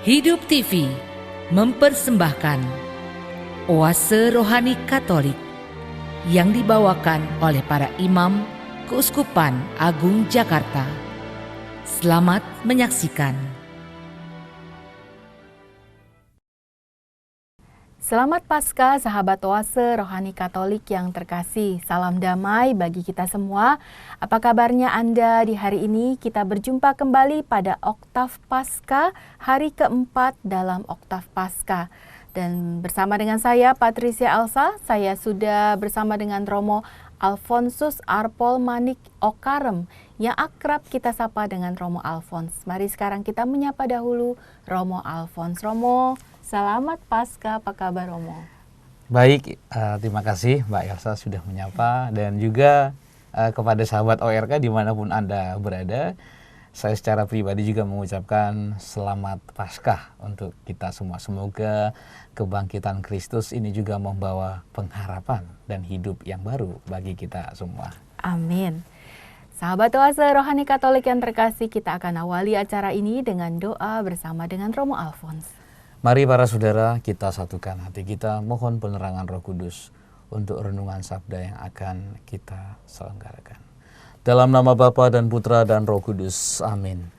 Hidup TV mempersembahkan Oase Rohani Katolik yang dibawakan oleh para imam Keuskupan Agung Jakarta. Selamat menyaksikan. Selamat Paskah sahabat Oase Rohani Katolik yang terkasih. Salam damai bagi kita semua. Apa kabarnya Anda di hari ini? Kita berjumpa kembali pada Oktav Paskah, hari keempat dalam Oktav Paskah. Dan bersama dengan saya Patricia Elsa, saya sudah bersama dengan Romo Alfonsus Arpol Manik Okarem yang akrab kita sapa dengan Romo Alfons. Mari sekarang kita menyapa dahulu Romo Alfons. Romo, selamat Paskah, apa kabar Romo? Baik, terima kasih Mbak Elsa sudah menyapa dan juga kepada sahabat ORK dimanapun Anda berada. Saya secara pribadi juga mengucapkan selamat Paskah untuk kita semua. Semoga kebangkitan Kristus ini juga membawa pengharapan dan hidup yang baru bagi kita semua. Amin. Sahabat Oase Rohani Katolik yang terkasih, kita akan awali acara ini dengan doa bersama dengan Romo Alfons. Mari para saudara, kita satukan hati kita, mohon penerangan Roh Kudus untuk renungan sabda yang akan kita selenggarakan. Dalam nama Bapa dan Putra dan Roh Kudus, amin.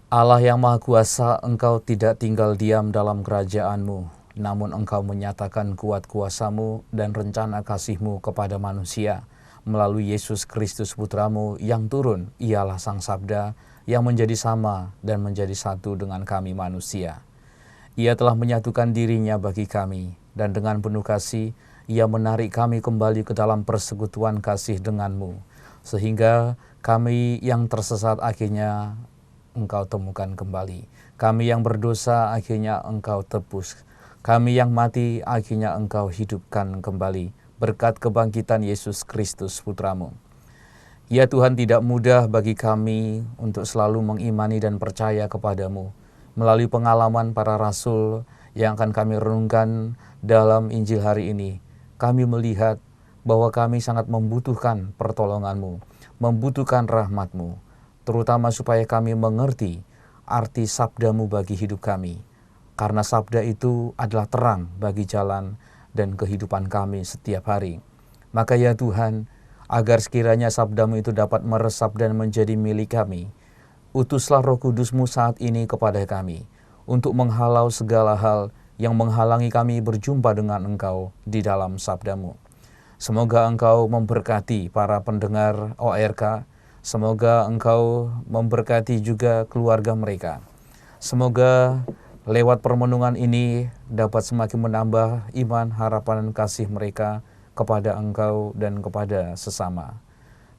Allah yang Maha Kuasa, Engkau tidak tinggal diam dalam kerajaan-Mu, namun Engkau menyatakan kuat kuasa-Mu dan rencana kasih-Mu kepada manusia melalui Yesus Kristus Putra-Mu yang turun, ialah Sang Sabda yang menjadi sama dan menjadi satu dengan kami manusia. Ia telah menyatukan dirinya bagi kami, dan dengan penuh kasih, Ia menarik kami kembali ke dalam persekutuan kasih denganmu, sehingga kami yang tersesat akhirnya Engkau temukan kembali. Kami yang berdosa akhirnya Engkau tebus. Kami yang mati akhirnya Engkau hidupkan kembali, berkat kebangkitan Yesus Kristus Putra-Mu. Ya Tuhan, tidak mudah bagi kami untuk selalu mengimani dan percaya kepadamu. Melalui pengalaman para rasul yang akan kami renungkan dalam Injil hari ini, kami melihat bahwa kami sangat membutuhkan pertolongan-Mu, membutuhkan rahmat-Mu, terutama supaya kami mengerti arti sabda-Mu bagi hidup kami. Karena sabda itu adalah terang bagi jalan dan kehidupan kami setiap hari. Maka ya Tuhan, agar sekiranya sabda-Mu itu dapat meresap dan menjadi milik kami, utuslah Roh Kudus-Mu saat ini kepada kami, untuk menghalau segala hal yang menghalangi kami berjumpa dengan Engkau di dalam sabda-Mu. Semoga Engkau memberkati para pendengar ORK, semoga Engkau memberkati juga keluarga mereka. Semoga lewat permenungan ini dapat semakin menambah iman, harapan, dan kasih mereka kepada Engkau dan kepada sesama.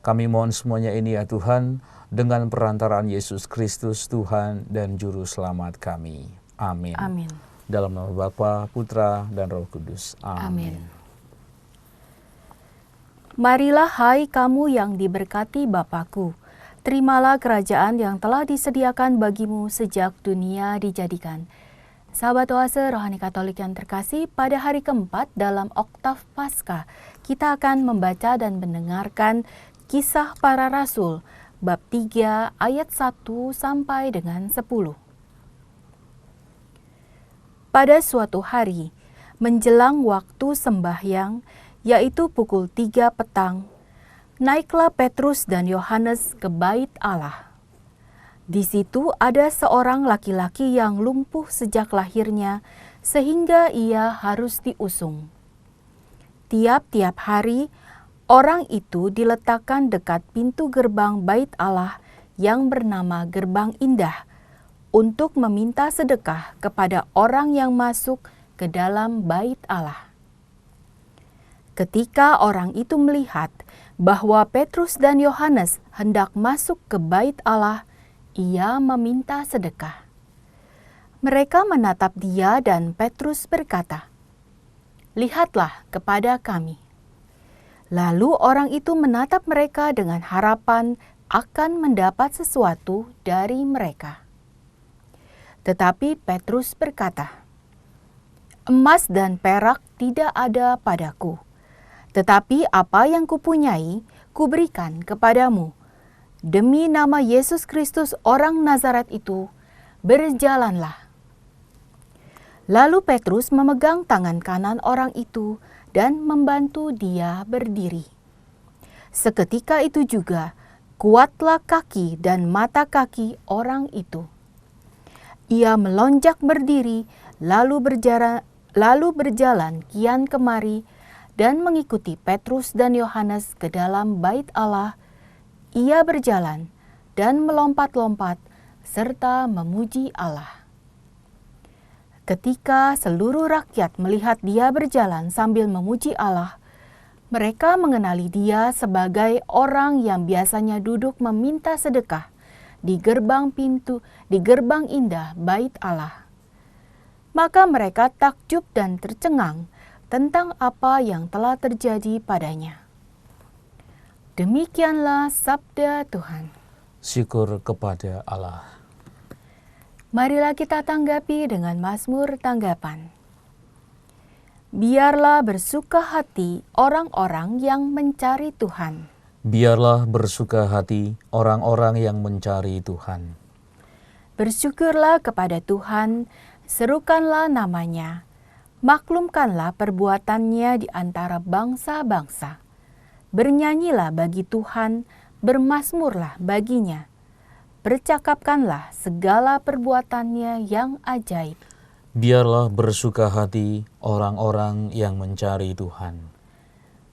Kami mohon semuanya ini ya Tuhan, dengan perantaraan Yesus Kristus Tuhan dan Juru Selamat kami. Amin. Amin. Dalam nama Bapa, Putra, dan Roh Kudus. Amin. Marilah hai kamu yang diberkati Bapa-Ku, terimalah kerajaan yang telah disediakan bagimu sejak dunia dijadikan. Sahabat Oase Rohani Katolik yang terkasih, pada hari keempat dalam Oktav Paskah, kita akan membaca dan mendengarkan Kisah Para Rasul, bab 3 ayat 1 sampai dengan 10. Pada suatu hari, menjelang waktu sembahyang, yaitu pukul 3 petang, naiklah Petrus dan Yohanes ke bait Allah. Di situ ada seorang laki-laki yang lumpuh sejak lahirnya, sehingga ia harus diusung. Tiap-tiap hari, orang itu diletakkan dekat pintu gerbang bait Allah yang bernama Gerbang Indah, untuk meminta sedekah kepada orang yang masuk ke dalam bait Allah. Ketika orang itu melihat bahwa Petrus dan Yohanes hendak masuk ke bait Allah, ia meminta sedekah. Mereka menatap dia dan Petrus berkata, "Lihatlah kepada kami." Lalu orang itu menatap mereka dengan harapan akan mendapat sesuatu dari mereka. Tetapi Petrus berkata, "Emas dan perak tidak ada padaku, tetapi apa yang kupunyai, kuberikan kepadamu. Demi nama Yesus Kristus orang Nazaret itu, berjalanlah. Lalu Petrus memegang tangan kanan orang itu dan membantu dia berdiri. Seketika itu juga kuatlah kaki dan mata kaki orang itu. Ia melonjak berdiri, lalu berjalan kian kemari dan mengikuti Petrus dan Yohanes ke dalam bait Allah. Ia berjalan dan melompat-lompat serta memuji Allah. Ketika seluruh rakyat melihat dia berjalan sambil memuji Allah, mereka mengenali dia sebagai orang yang biasanya duduk meminta sedekah di gerbang indah bait Allah. Maka mereka takjub dan tercengang tentang apa yang telah terjadi padanya. Demikianlah sabda Tuhan. Syukur kepada Allah. Marilah kita tanggapi dengan mazmur tanggapan. Biarlah bersuka hati orang-orang yang mencari Tuhan. Biarlah bersuka hati orang-orang yang mencari Tuhan. Bersyukurlah kepada Tuhan, serukanlah namanya, maklumkanlah perbuatannya di antara bangsa-bangsa. Bernyanyilah bagi Tuhan, bermazmurlah baginya. Percakapkanlah segala perbuatannya yang ajaib. Biarlah bersuka hati orang-orang yang mencari Tuhan.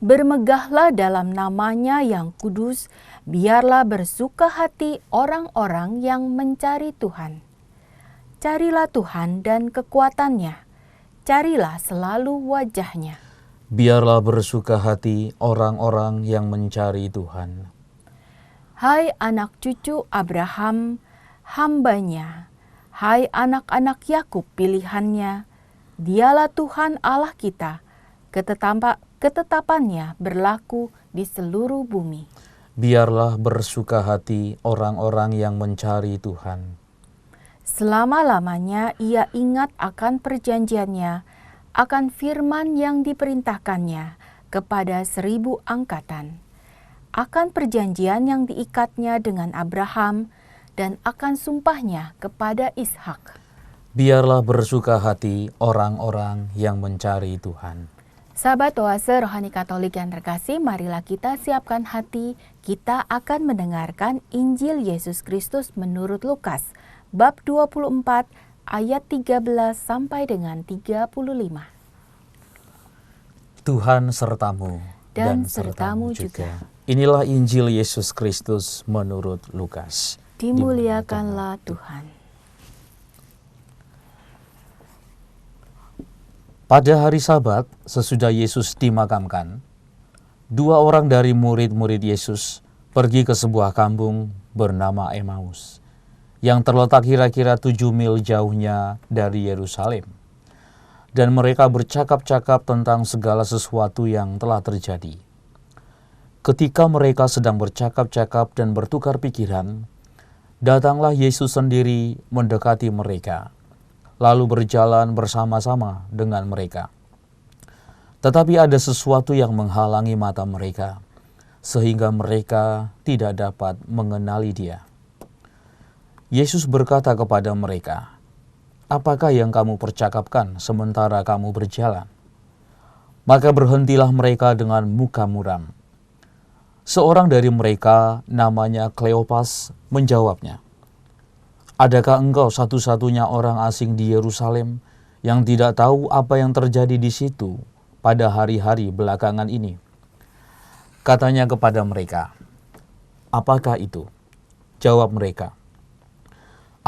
Bermegahlah dalam namanya yang kudus, biarlah bersuka hati orang-orang yang mencari Tuhan. Carilah Tuhan dan kekuatannya, carilah selalu wajahnya. Biarlah bersuka hati orang-orang yang mencari Tuhan. Hai anak cucu Abraham, hambanya, hai anak-anak Yakub pilihannya, dialah Tuhan Allah kita, ketetapannya berlaku di seluruh bumi. Biarlah bersuka hati orang-orang yang mencari Tuhan. Selama-lamanya ia ingat akan perjanjiannya, akan firman yang diperintahkannya kepada 1000 angkatan, akan perjanjian yang diikatnya dengan Abraham, dan akan sumpahnya kepada Ishak. Biarlah bersuka hati orang-orang yang mencari Tuhan. Sahabat Oase Rohani Katolik yang terkasih, marilah kita siapkan hati, kita akan mendengarkan Injil Yesus Kristus menurut Lukas, bab 24, ayat 13 sampai dengan 35. Tuhan sertamu Dan sertamu juga. Inilah Injil Yesus Kristus menurut Lukas. Dimuliakanlah Tuhan. Pada hari Sabat, sesudah Yesus dimakamkan, 2 orang dari murid-murid Yesus pergi ke sebuah kampung bernama Emmaus, yang terletak kira-kira 7 mil jauhnya dari Yerusalem. Dan mereka bercakap-cakap tentang segala sesuatu yang telah terjadi. Ketika mereka sedang bercakap-cakap dan bertukar pikiran, datanglah Yesus sendiri mendekati mereka, lalu berjalan bersama-sama dengan mereka. Tetapi ada sesuatu yang menghalangi mata mereka, sehingga mereka tidak dapat mengenali Dia. Yesus berkata kepada mereka, "Apakah yang kamu percakapkan sementara kamu berjalan?" Maka berhentilah mereka dengan muka muram. Seorang dari mereka, namanya Kleopas, menjawabnya, "Adakah engkau satu-satunya orang asing di Yerusalem yang tidak tahu apa yang terjadi di situ pada hari-hari belakangan ini?" Katanya kepada mereka, "Apakah itu?" Jawab mereka,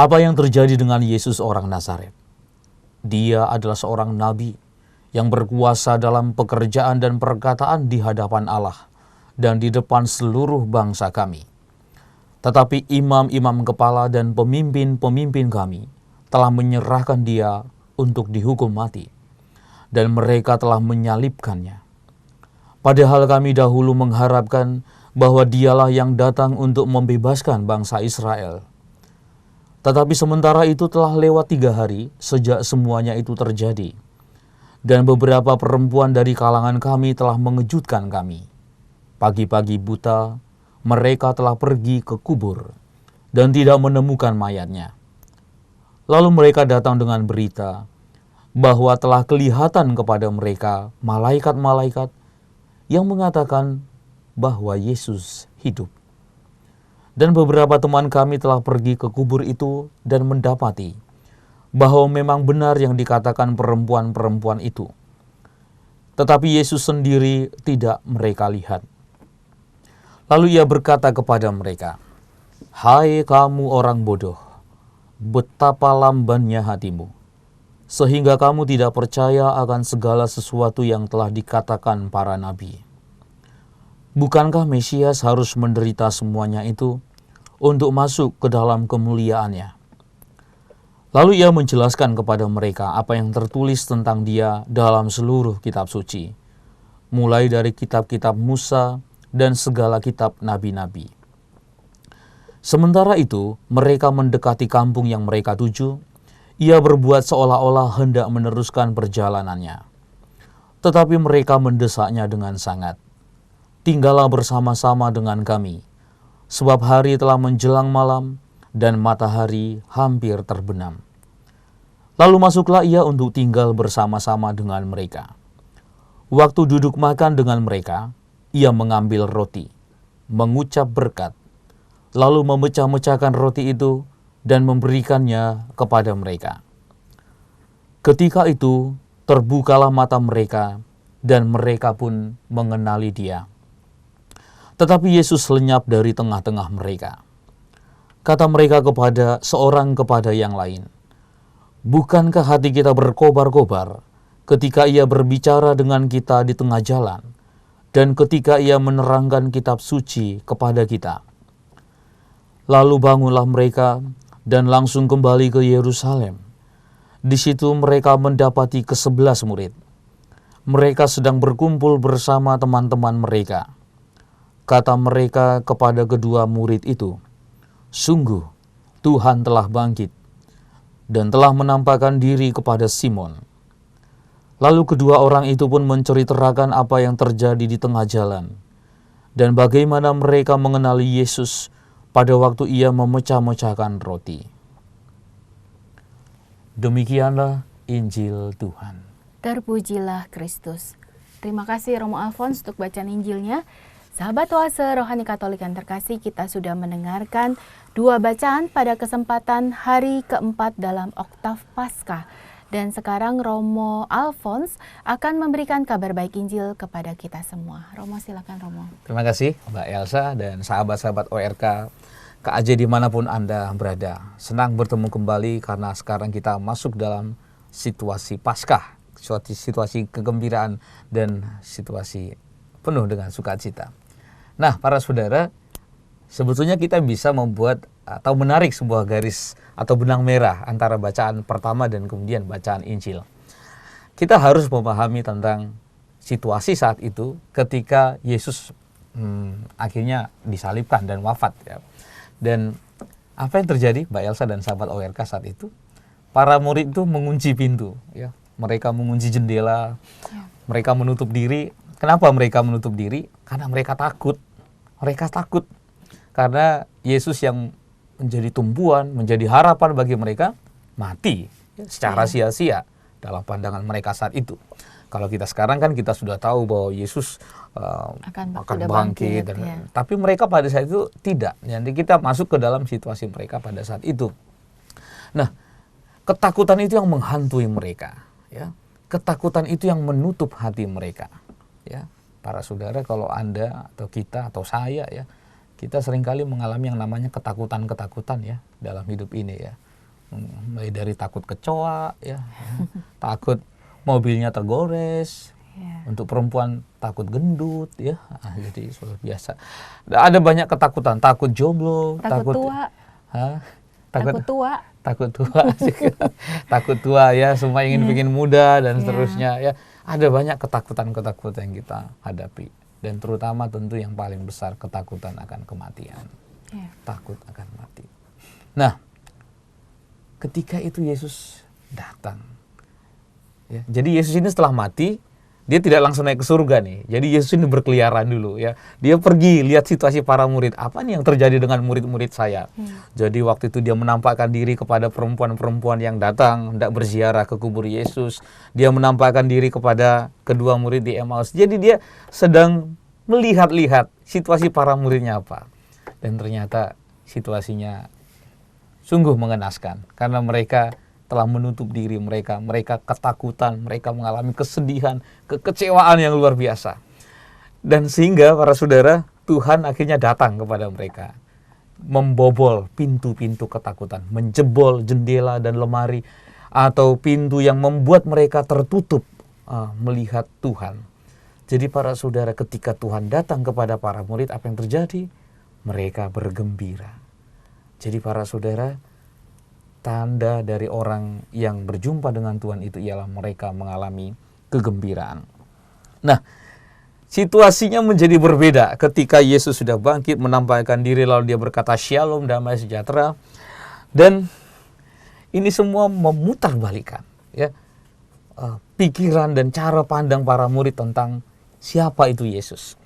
"Apa yang terjadi dengan Yesus orang Nazaret? Dia adalah seorang nabi yang berkuasa dalam pekerjaan dan perkataan di hadapan Allah dan di depan seluruh bangsa kami. Tetapi imam-imam kepala dan pemimpin-pemimpin kami telah menyerahkan Dia untuk dihukum mati, dan mereka telah menyalibkannya. Padahal kami dahulu mengharapkan bahwa Dialah yang datang untuk membebaskan bangsa Israel. Tetapi sementara itu telah lewat 3 hari sejak semuanya itu terjadi, dan beberapa perempuan dari kalangan kami telah mengejutkan kami. Pagi-pagi buta, mereka telah pergi ke kubur dan tidak menemukan mayatnya. Lalu mereka datang dengan berita bahwa telah kelihatan kepada mereka malaikat-malaikat yang mengatakan bahwa Yesus hidup. Dan beberapa teman kami telah pergi ke kubur itu dan mendapati bahwa memang benar yang dikatakan perempuan-perempuan itu. Tetapi Yesus sendiri tidak mereka lihat. Lalu ia berkata kepada mereka, "Hai kamu orang bodoh, betapa lambannya hatimu, sehingga kamu tidak percaya akan segala sesuatu yang telah dikatakan para nabi. Bukankah Mesias harus menderita semuanya itu untuk masuk ke dalam kemuliaannya?" Lalu ia menjelaskan kepada mereka apa yang tertulis tentang dia dalam seluruh kitab suci, mulai dari kitab-kitab Musa dan segala kitab nabi-nabi. Sementara itu, mereka mendekati kampung yang mereka tuju. Ia berbuat seolah-olah hendak meneruskan perjalanannya. Tetapi mereka mendesaknya dengan sangat. "Tinggallah bersama-sama dengan kami, sebab hari telah menjelang malam dan matahari hampir terbenam." Lalu masuklah ia untuk tinggal bersama-sama dengan mereka. Waktu duduk makan dengan mereka, ia mengambil roti, mengucap berkat, lalu memecah-mecahkan roti itu dan memberikannya kepada mereka. Ketika itu terbukalah mata mereka dan mereka pun mengenali dia. Tetapi Yesus lenyap dari tengah-tengah mereka. Kata mereka seorang kepada yang lain, "Bukankah hati kita berkobar-kobar ketika ia berbicara dengan kita di tengah jalan dan ketika ia menerangkan kitab suci kepada kita?" Lalu bangunlah mereka dan langsung kembali ke Yerusalem. Di situ mereka mendapati ke-11 murid. Mereka sedang berkumpul bersama teman-teman mereka. Kata mereka kepada kedua murid itu, "Sungguh, Tuhan telah bangkit dan telah menampakkan diri kepada Simon." Lalu kedua orang itu pun menceritakan apa yang terjadi di tengah jalan dan bagaimana mereka mengenali Yesus pada waktu ia memecah-mecahkan roti. Demikianlah Injil Tuhan. Terpujilah Kristus. Terima kasih Romo Alfons untuk bacaan Injilnya. Sahabat Oase Rohani Katolik yang terkasih, kita sudah mendengarkan 2 bacaan pada kesempatan hari keempat dalam Oktav Paskah. Dan sekarang Romo Alfons akan memberikan kabar baik Injil kepada kita semua. Romo, silakan Romo. Terima kasih Mbak Elsa dan sahabat-sahabat ORK KAJ dimanapun Anda berada. Senang bertemu kembali karena sekarang kita masuk dalam situasi Paskah, situasi kegembiraan dan situasi penuh dengan sukacita. Nah, para saudara, sebetulnya kita bisa membuat atau menarik sebuah garis atau benang merah antara bacaan pertama dan kemudian bacaan Injil. Kita harus memahami tentang situasi saat itu ketika Yesus akhirnya disalibkan dan wafat. Ya. Dan apa yang terjadi, Mbak Elsa dan sahabat ORK saat itu? Para murid itu mengunci pintu. Ya. Mereka mengunci jendela, mereka menutup diri. Kenapa mereka menutup diri? Karena mereka takut. Mereka takut karena Yesus yang menjadi tumpuan, menjadi harapan bagi mereka, mati secara sia-sia dalam pandangan mereka saat itu. Kalau kita sekarang kan kita sudah tahu bahwa Yesus akan bangkit. Tapi mereka pada saat itu tidak. Jadi kita masuk ke dalam situasi mereka pada saat itu. Nah, ketakutan itu yang menghantui mereka. Ya. Ketakutan itu yang menutup hati mereka. Ya. Para saudara, kalau Anda atau kita atau saya ya, kita seringkali mengalami yang namanya ketakutan-ketakutan ya dalam hidup ini ya. Mulai dari takut kecoa ya, takut mobilnya tergores, untuk perempuan takut gendut ya. Jadi luar biasa. Ada banyak ketakutan, takut jomblo, takut tua. Takut tua. Takut tua ya, semua ingin muda dan seterusnya ya. Ada banyak ketakutan-ketakutan yang kita hadapi. Dan terutama tentu yang paling besar ketakutan akan kematian. Takut akan mati. Nah, ketika itu Yesus datang. Ya, jadi Yesus ini setelah mati dia tidak langsung naik ke surga nih. Jadi Yesus ini berkeliaran dulu ya. Dia pergi lihat situasi para murid. Apa nih yang terjadi dengan murid-murid saya? Jadi waktu itu dia menampakkan diri kepada perempuan-perempuan yang datang hendak berziarah ke kubur Yesus. Dia menampakkan diri kepada kedua murid di Emmaus. Jadi dia sedang melihat-lihat situasi para muridnya apa. Dan ternyata situasinya sungguh mengenaskan karena mereka telah menutup diri mereka ketakutan, mereka mengalami kesedihan, kekecewaan yang luar biasa. Dan sehingga para saudara, Tuhan akhirnya datang kepada mereka, membobol pintu-pintu ketakutan, menjebol jendela dan lemari, atau pintu yang membuat mereka tertutup melihat Tuhan. Jadi para saudara, ketika Tuhan datang kepada para murid, apa yang terjadi? Mereka bergembira. Jadi para saudara, tanda dari orang yang berjumpa dengan Tuhan itu ialah mereka mengalami kegembiraan. Nah, situasinya menjadi berbeda ketika Yesus sudah bangkit, menampakkan diri, lalu dia berkata shalom, damai sejahtera. Dan ini semua memutarbalikkan ya, pikiran dan cara pandang para murid tentang siapa itu Yesus.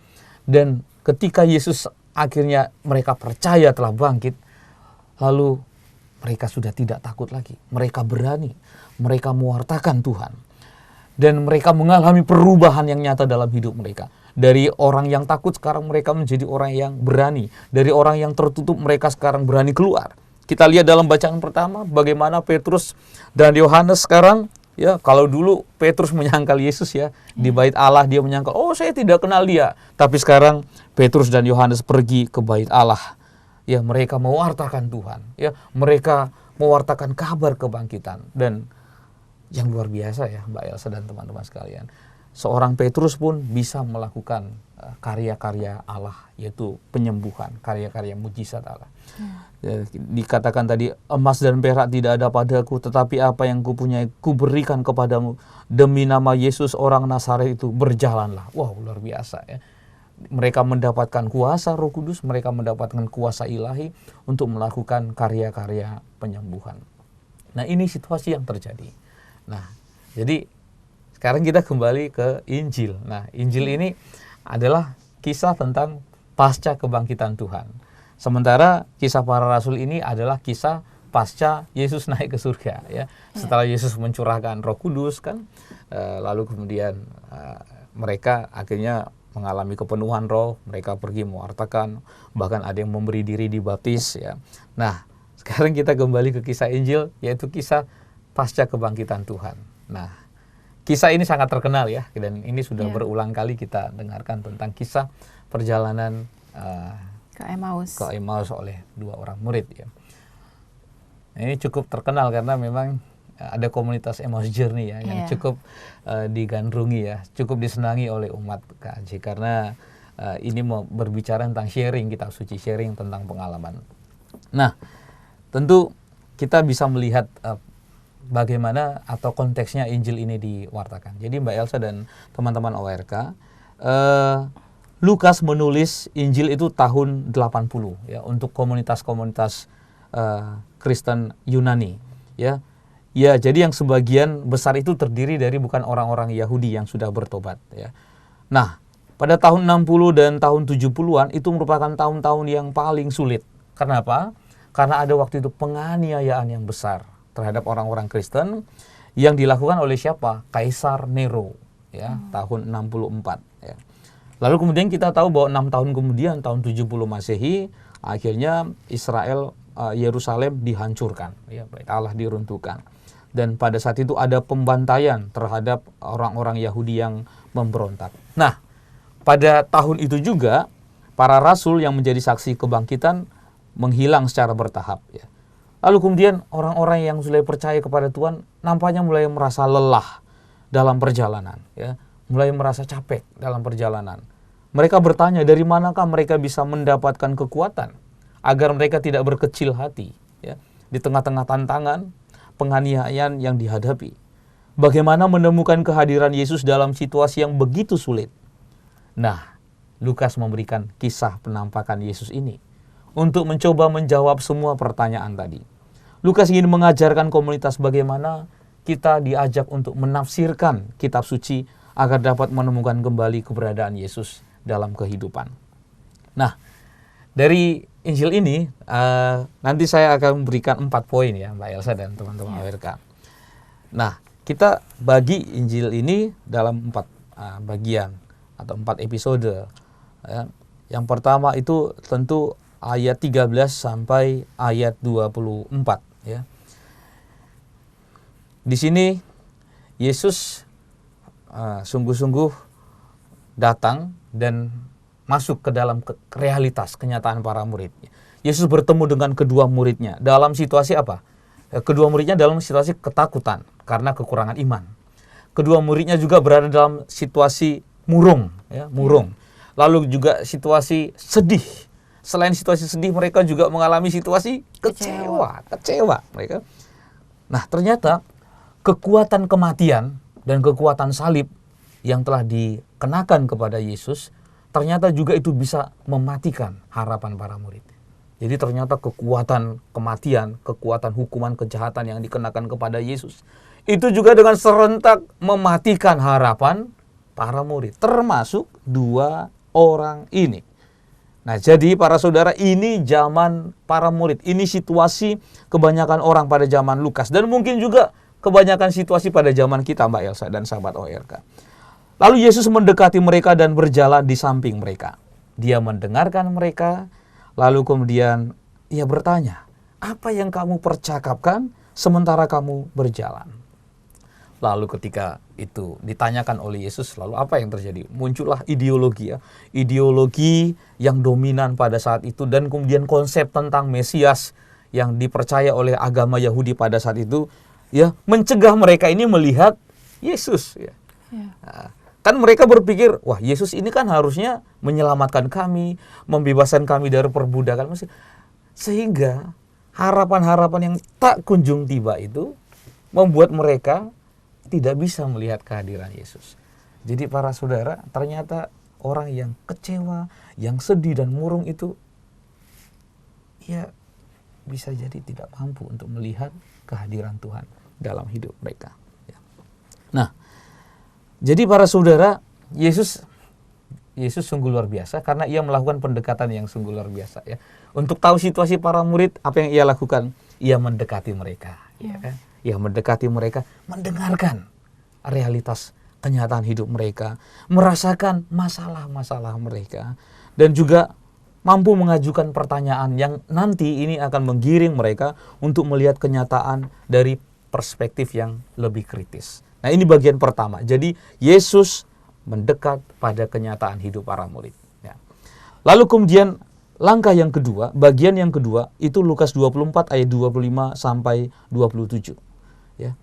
Dan ketika Yesus akhirnya mereka percaya telah bangkit, lalu mereka sudah tidak takut lagi. Mereka berani. Mereka mewartakan Tuhan. Dan mereka mengalami perubahan yang nyata dalam hidup mereka. Dari orang yang takut sekarang mereka menjadi orang yang berani. Dari orang yang tertutup mereka sekarang berani keluar. Kita lihat dalam bacaan pertama bagaimana Petrus dan Yohanes sekarang. Ya, kalau dulu Petrus menyangkal Yesus ya. Di bait Allah dia menyangkal, oh saya tidak kenal dia. Tapi sekarang Petrus dan Yohanes pergi ke bait Allah. Ya, mereka mewartakan Tuhan, ya, mereka mewartakan kabar kebangkitan. Dan yang luar biasa ya Mbak Elsa dan teman-teman sekalian, seorang Petrus pun bisa melakukan karya-karya Allah, yaitu penyembuhan, karya-karya mujizat Allah. Dikatakan tadi, emas dan perak tidak ada padaku, tetapi apa yang kupunyai kuberikan kepadamu. Demi nama Yesus orang Nazaret itu berjalanlah. Wow, luar biasa ya. Mereka mendapatkan kuasa Roh Kudus, mereka mendapatkan kuasa ilahi untuk melakukan karya-karya penyembuhan. Nah, ini situasi yang terjadi. Nah, jadi sekarang kita kembali ke Injil. Nah, Injil ini adalah kisah tentang pasca kebangkitan Tuhan. Sementara kisah para rasul ini adalah kisah pasca Yesus naik ke surga ya. Setelah Yesus mencurahkan Roh Kudus kan, lalu kemudian mereka akhirnya mengalami kepenuhan roh, mereka pergi mewartakan, bahkan ada yang memberi diri dibaptis ya. Nah, sekarang kita kembali ke kisah Injil, yaitu kisah pasca kebangkitan Tuhan. Nah, kisah ini sangat terkenal ya, dan ini sudah berulang kali kita dengarkan tentang kisah perjalanan ke Emmaus oleh dua orang murid ya. Ini cukup terkenal karena memang ada komunitas Emmaus Journey ya, yang cukup digandrungi ya, cukup disenangi oleh umat KAJ, karena ini mau berbicara tentang sharing kitab suci, sharing tentang pengalaman. Nah, tentu kita bisa melihat bagaimana atau konteksnya Injil ini diwartakan. Jadi Mbak Elsa dan teman-teman ORK, Lukas menulis Injil itu tahun 80 ya, untuk komunitas-komunitas Kristen Yunani ya. Ya, jadi yang sebagian besar itu terdiri dari bukan orang-orang Yahudi yang sudah bertobat ya. Nah, pada tahun 60 dan tahun 70-an itu merupakan tahun-tahun yang paling sulit. Kenapa? Karena ada waktu itu penganiayaan yang besar terhadap orang-orang Kristen yang dilakukan oleh siapa? Kaisar Nero ya, tahun 64 ya. Lalu kemudian kita tahu bahwa 6 tahun kemudian, tahun 70 Masehi, akhirnya Israel, Yerusalem dihancurkan ya, Bait Allah diruntuhkan. Dan pada saat itu ada pembantaian terhadap orang-orang Yahudi yang memberontak. Nah, pada tahun itu juga para rasul yang menjadi saksi kebangkitan menghilang secara bertahap ya. Lalu kemudian orang-orang yang sudah percaya kepada Tuhan nampaknya mulai merasa lelah dalam perjalanan ya, mulai merasa capek dalam perjalanan. Mereka bertanya dari manakah mereka bisa mendapatkan kekuatan agar mereka tidak berkecil hati ya, di tengah-tengah tantangan penganiayaan yang dihadapi. Bagaimana menemukan kehadiran Yesus dalam situasi yang begitu sulit? Nah, Lukas memberikan kisah penampakan Yesus ini untuk mencoba menjawab semua pertanyaan tadi. Lukas ingin mengajarkan komunitas bagaimana kita diajak untuk menafsirkan kitab suci agar dapat menemukan kembali keberadaan Yesus dalam kehidupan. Nah, dari Injil ini nanti saya akan memberikan 4 poin ya Mbak Elsa dan teman-teman AWRK. Nah, kita bagi Injil ini dalam 4 bagian atau 4 episode. Ya. Yang pertama itu tentu ayat 13 sampai ayat 24 ya. Di sini Yesus sungguh-sungguh datang dan masuk ke dalam realitas kenyataan para murid. Yesus bertemu dengan kedua muridnya dalam situasi apa? Kedua muridnya dalam situasi ketakutan karena kekurangan iman. Kedua muridnya juga berada dalam situasi murung, ya, murung. Lalu juga situasi sedih. Selain situasi sedih, mereka juga mengalami situasi kecewa mereka. Nah, ternyata kekuatan kematian dan kekuatan salib yang telah dikenakan kepada Yesus ternyata juga itu bisa mematikan harapan para murid. Jadi ternyata kekuatan kematian, kekuatan hukuman kejahatan yang dikenakan kepada Yesus itu juga dengan serentak mematikan harapan para murid, termasuk 2 orang ini. Nah, jadi para saudara, ini zaman para murid, ini situasi kebanyakan orang pada zaman Lukas dan mungkin juga kebanyakan situasi pada zaman kita, Mbak Elsa dan sahabat ORK. Lalu Yesus mendekati mereka dan berjalan di samping mereka. Dia mendengarkan mereka, lalu kemudian ia bertanya, "Apa yang kamu percakapkan sementara kamu berjalan?" Lalu ketika itu ditanyakan oleh Yesus, lalu apa yang terjadi? Muncullah ideologi ya. Ideologi yang dominan pada saat itu dan kemudian konsep tentang Mesias yang dipercaya oleh agama Yahudi pada saat itu ya, mencegah mereka ini melihat Yesus ya. Nah, kan mereka berpikir, wah Yesus ini kan harusnya menyelamatkan kami, membebaskan kami dari perbudakan Mesir. Sehingga harapan-harapan yang tak kunjung tiba itu membuat mereka tidak bisa melihat kehadiran Yesus. Jadi para saudara, ternyata orang yang kecewa, yang sedih dan murung itu ya bisa jadi tidak mampu untuk melihat kehadiran Tuhan dalam hidup mereka. Nah, jadi para saudara, Yesus sungguh luar biasa karena ia melakukan pendekatan yang sungguh luar biasa ya. Untuk tahu situasi para murid, apa yang ia lakukan? Ia mendekati mereka, ya kan? Ia mendekati mereka, mendengarkan realitas kenyataan hidup mereka, merasakan masalah-masalah mereka, dan juga mampu mengajukan pertanyaan yang nanti ini akan menggiring mereka untuk melihat kenyataan dari perspektif yang lebih kritis. Nah, ini bagian pertama. Jadi Yesus mendekat pada kenyataan hidup para murid. Ya. Lalu kemudian langkah yang kedua, bagian yang kedua itu Lukas 24 ayat 25 sampai 27. Ya.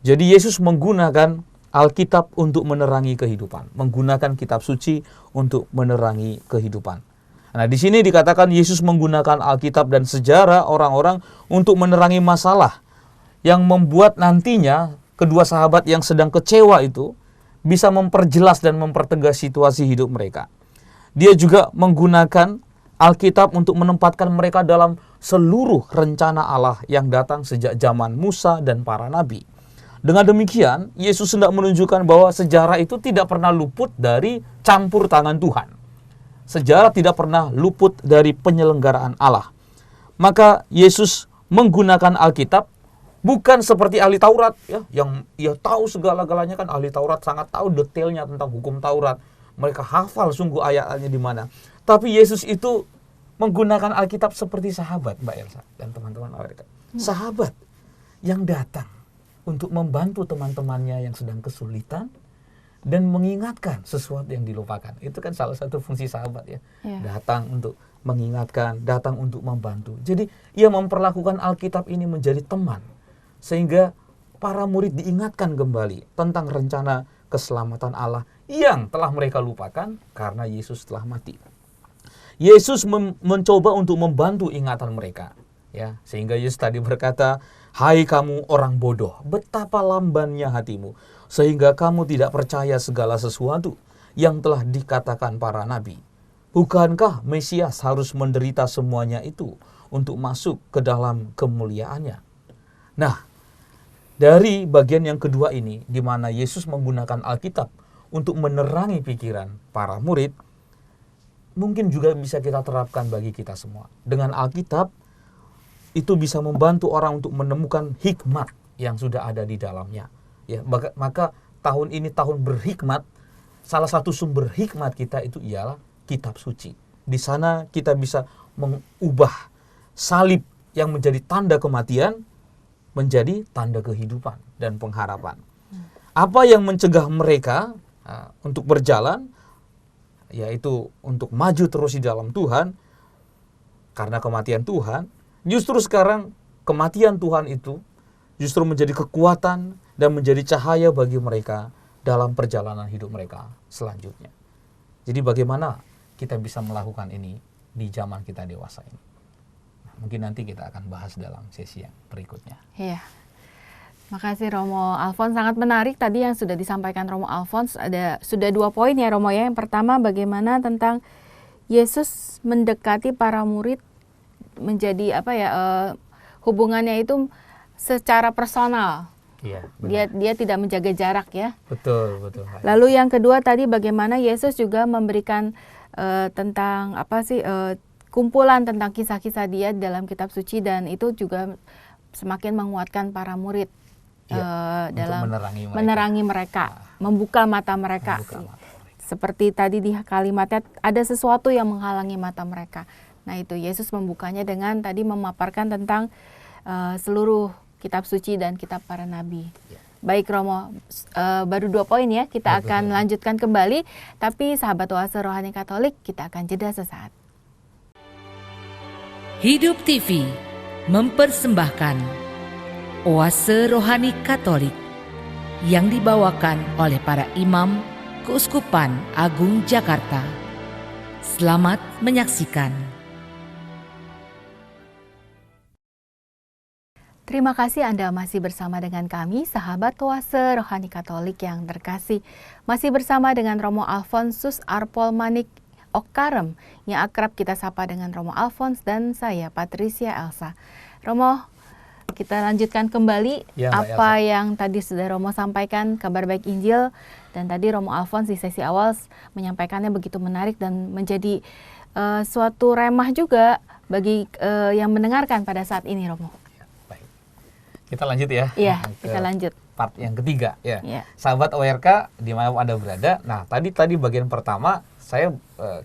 Jadi Yesus menggunakan Alkitab untuk menerangi kehidupan, menggunakan kitab suci untuk menerangi kehidupan. Nah, di sini dikatakan Yesus menggunakan Alkitab dan sejarah orang-orang untuk menerangi masalah yang membuat nantinya kedua sahabat yang sedang kecewa itu bisa memperjelas dan mempertegas situasi hidup mereka. Dia juga menggunakan Alkitab untuk menempatkan mereka dalam seluruh rencana Allah yang datang sejak zaman Musa dan para nabi. Dengan demikian, Yesus hendak menunjukkan bahwa sejarah itu tidak pernah luput dari campur tangan Tuhan. Sejarah tidak pernah luput dari penyelenggaraan Allah. Maka Yesus menggunakan Alkitab bukan seperti ahli Taurat ya, yang ia tahu segala-galanya. Kan ahli Taurat sangat tahu detailnya tentang hukum Taurat. Mereka hafal sungguh ayat-ayatnya di mana. Tapi Yesus itu menggunakan Alkitab seperti sahabat, Mbak Elsa dan teman-teman mereka. Sahabat yang datang untuk membantu teman-temannya yang sedang kesulitan dan mengingatkan sesuatu yang dilupakan. Itu kan salah satu fungsi sahabat ya. Datang untuk mengingatkan, datang untuk membantu. Jadi ia memperlakukan Alkitab ini menjadi teman. Sehingga para murid diingatkan kembali tentang rencana keselamatan Allah yang telah mereka lupakan karena Yesus telah mati. Yesus mencoba untuk membantu ingatan mereka. Ya, sehingga Yesus tadi berkata, "Hai kamu orang bodoh, betapa lambannya hatimu, sehingga kamu tidak percaya segala sesuatu yang telah dikatakan para nabi. Bukankah Mesias harus menderita semuanya itu untuk masuk ke dalam kemuliaannya?" Nah, dari bagian yang kedua ini, di mana Yesus menggunakan Alkitab untuk menerangi pikiran para murid, mungkin juga bisa kita terapkan bagi kita semua. Dengan Alkitab, itu bisa membantu orang untuk menemukan hikmat yang sudah ada di dalamnya. Ya, maka tahun ini tahun berhikmat. Salah satu sumber hikmat kita itu ialah kitab suci. Di sana kita bisa mengubah salib yang menjadi tanda kematian menjadi tanda kehidupan dan pengharapan. Apa yang mencegah mereka untuk berjalan, yaitu untuk maju terus di dalam Tuhan, karena kematian Tuhan. Justru sekarang kematian Tuhan itu justru menjadi kekuatan dan menjadi cahaya bagi mereka dalam perjalanan hidup mereka selanjutnya. Jadi bagaimana kita bisa melakukan ini di zaman kita dewasa ini? Nah, mungkin nanti kita akan bahas dalam sesi yang berikutnya. Iya. Makasih Romo Alfons, sangat menarik tadi yang sudah disampaikan Romo Alfons. Sudah 2 poin ya Romo ya. Yang pertama bagaimana tentang Yesus mendekati para murid menjadi hubungannya itu secara personal. Iya, dia tidak menjaga jarak ya. Betul. Lalu yang kedua tadi bagaimana Yesus juga memberikan tentang kumpulan tentang kisah-kisah dia dalam kitab suci, dan itu juga semakin menguatkan para murid dalam menerangi mereka, membuka mata mereka. Seperti tadi di kalimatnya ada sesuatu yang menghalangi mata mereka. Nah itu Yesus membukanya dengan tadi memaparkan tentang seluruh kitab suci dan kitab para nabi. Baik Romo, baru 2 poin ya, kita akan lanjutkan kembali. Tapi sahabat Oase Rohani Katolik, kita akan jeda sesaat. Hidup TV mempersembahkan Oase Rohani Katolik yang dibawakan oleh para imam Keuskupan Agung Jakarta. Selamat menyaksikan. Terima kasih Anda masih bersama dengan kami, sahabat Oase Rohani Katolik yang terkasih. Masih bersama dengan Romo Alfonsus Arpol Manik Okarem, yang akrab kita sapa dengan Romo Alfons, dan saya Patricia Elsa. Romo, kita lanjutkan kembali apa yang tadi sudah Romo sampaikan, kabar baik Injil. Dan tadi Romo Alfons di sesi awal menyampaikannya begitu menarik dan menjadi suatu remah juga bagi yang mendengarkan pada saat ini, Romo. Kita lanjut ya. Iya, kita lanjut. Part yang ketiga ya. Sahabat ORK di mana Anda berada. Nah, tadi bagian pertama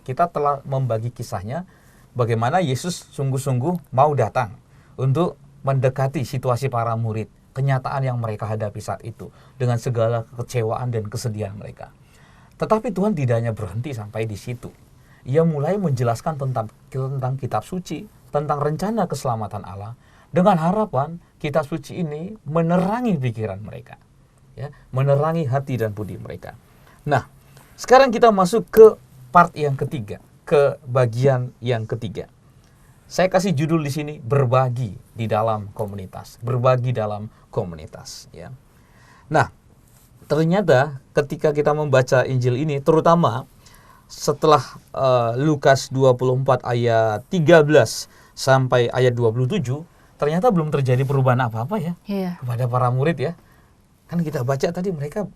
kita telah membagi kisahnya bagaimana Yesus sungguh-sungguh mau datang untuk mendekati situasi para murid, kenyataan yang mereka hadapi saat itu dengan segala kekecewaan dan kesedihan mereka. Tetapi Tuhan tidak hanya berhenti sampai di situ. Ia mulai menjelaskan tentang kitab suci, tentang rencana keselamatan Allah, dengan harapan kitab suci ini menerangi pikiran mereka, ya, menerangi hati dan budi mereka. Nah, sekarang kita masuk ke part yang ketiga, ke bagian yang ketiga. Saya kasih judul di sini, berbagi di dalam komunitas, berbagi dalam komunitas. Ya. Nah, ternyata ketika kita membaca Injil ini, terutama setelah Lukas 24 ayat 13 sampai ayat 27, ternyata belum terjadi perubahan apa-apa ya kepada para murid ya. Kan kita baca tadi mereka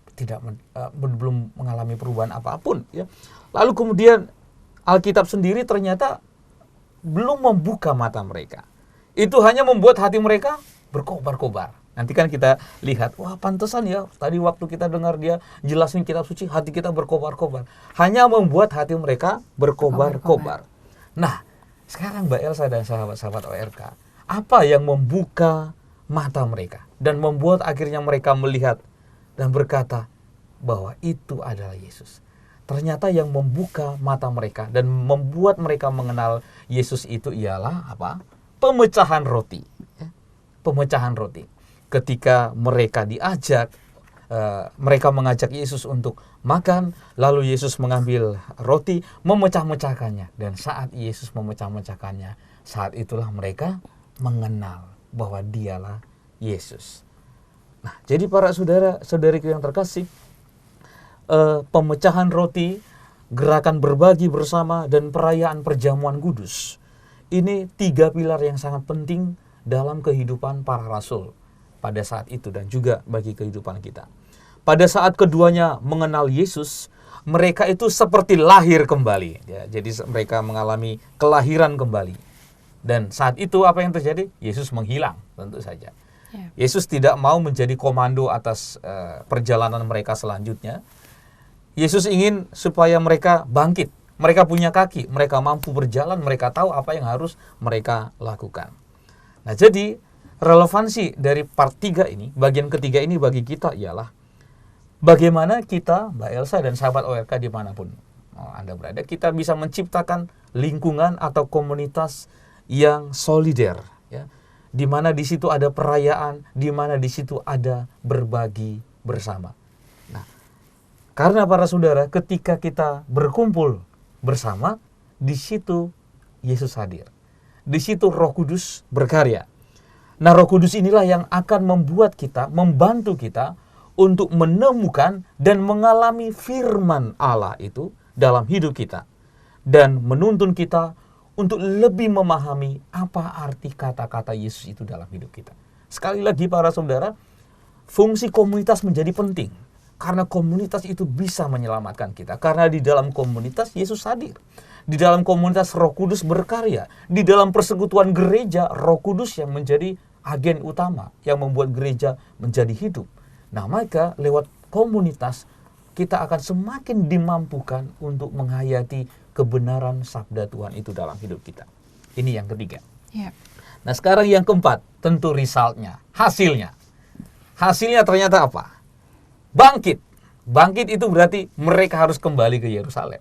belum mengalami perubahan apapun ya. Lalu kemudian Alkitab sendiri ternyata belum membuka mata mereka. Itu hanya membuat hati mereka berkobar-kobar. Nanti kan kita lihat, wah pantesan ya tadi waktu kita dengar dia jelasin kitab suci, hati kita berkobar-kobar. Hanya membuat hati mereka berkobar-kobar. Nah, sekarang Mbak Elsa dan sahabat-sahabat ORK, apa yang membuka mata mereka dan membuat akhirnya mereka melihat dan berkata bahwa itu adalah Yesus. Ternyata yang membuka mata mereka dan membuat mereka mengenal Yesus itu ialah apa? Pemecahan roti. Pemecahan roti. Ketika mereka diajak, mereka mengajak Yesus untuk makan, lalu Yesus mengambil roti, memecah-mecahkannya. Dan saat Yesus memecah-mecahkannya, saat itulah mereka mengenal bahwa dialah Yesus. Nah, jadi para saudara-saudariku yang terkasih, pemecahan roti, gerakan berbagi bersama, dan perayaan perjamuan kudus, ini 3 pilar yang sangat penting dalam kehidupan para rasul pada saat itu dan juga bagi kehidupan kita. pada saat keduanya mengenal Yesus, mereka itu seperti lahir kembali. Ya, jadi mereka mengalami kelahiran kembali. Dan saat itu apa yang terjadi? Yesus menghilang, tentu saja. Yesus tidak mau menjadi komando atas perjalanan mereka selanjutnya. Yesus ingin supaya mereka bangkit. Mereka punya kaki, mereka mampu berjalan, mereka tahu apa yang harus mereka lakukan. Nah, jadi relevansi dari part 3 ini, bagian ketiga ini bagi kita ialah bagaimana kita, Mbak Elsa dan sahabat ORK dimanapun Anda berada, kita bisa menciptakan lingkungan atau komunitas yang solider, ya, di mana di situ ada perayaan, di mana di situ ada berbagi bersama. Nah, karena para saudara, ketika kita berkumpul bersama, di situ Yesus hadir. Di situ Roh Kudus berkarya. Nah, Roh Kudus inilah yang akan membuat kita, membantu kita untuk menemukan dan mengalami firman Allah itu dalam hidup kita. Dan menuntun kita untuk lebih memahami apa arti kata-kata Yesus itu dalam hidup kita. Sekali lagi para saudara, fungsi komunitas menjadi penting. Karena komunitas itu bisa menyelamatkan kita. Karena di dalam komunitas Yesus hadir. Di dalam komunitas Roh Kudus berkarya. Di dalam persekutuan gereja, Roh Kudus yang menjadi agen utama. Yang membuat gereja menjadi hidup. Nah, maka lewat komunitas kita akan semakin dimampukan untuk menghayati kebenaran sabda Tuhan itu dalam hidup kita. Ini yang ketiga. Nah, sekarang yang keempat, tentu resultnya, hasilnya. Hasilnya ternyata apa? Bangkit. Bangkit itu berarti mereka harus kembali ke Yerusalem.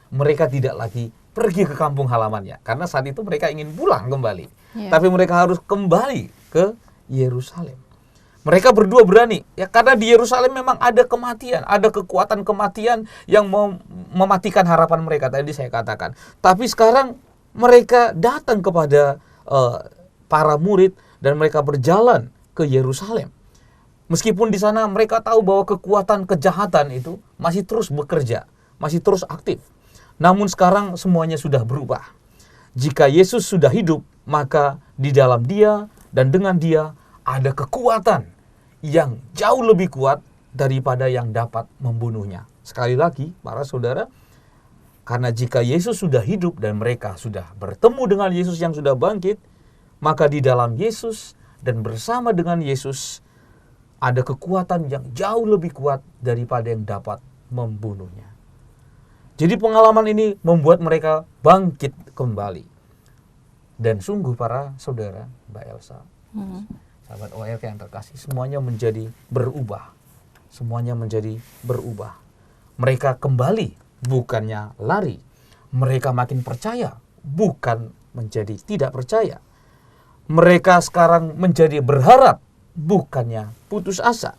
Mereka tidak lagi pergi ke kampung halamannya. Karena saat itu mereka ingin pulang kembali. Tapi mereka harus kembali ke Yerusalem. Mereka berdua berani. Ya, karena di Yerusalem memang ada kematian. Ada kekuatan kematian yang mematikan harapan mereka. Tadi saya katakan. Tapi sekarang mereka datang kepada para murid. Dan mereka berjalan ke Yerusalem. Meskipun di sana mereka tahu bahwa kekuatan kejahatan itu masih terus bekerja, masih terus aktif. Namun sekarang semuanya sudah berubah. Jika Yesus sudah hidup, maka di dalam Dia dan dengan Dia ada kekuatan yang jauh lebih kuat daripada yang dapat membunuhnya. Sekali lagi, para saudara, karena jika Yesus sudah hidup dan mereka sudah bertemu dengan Yesus yang sudah bangkit, maka di dalam Yesus dan bersama dengan Yesus ada kekuatan yang jauh lebih kuat daripada yang dapat membunuhnya. Jadi pengalaman ini membuat mereka bangkit kembali. Dan sungguh para saudara, Mbak Elsa, sahabat ORK yang terkasih, semuanya menjadi berubah. Semuanya menjadi berubah. Mereka kembali, bukannya lari. Mereka makin percaya, bukan menjadi tidak percaya. Mereka sekarang menjadi berharap, bukannya putus asa.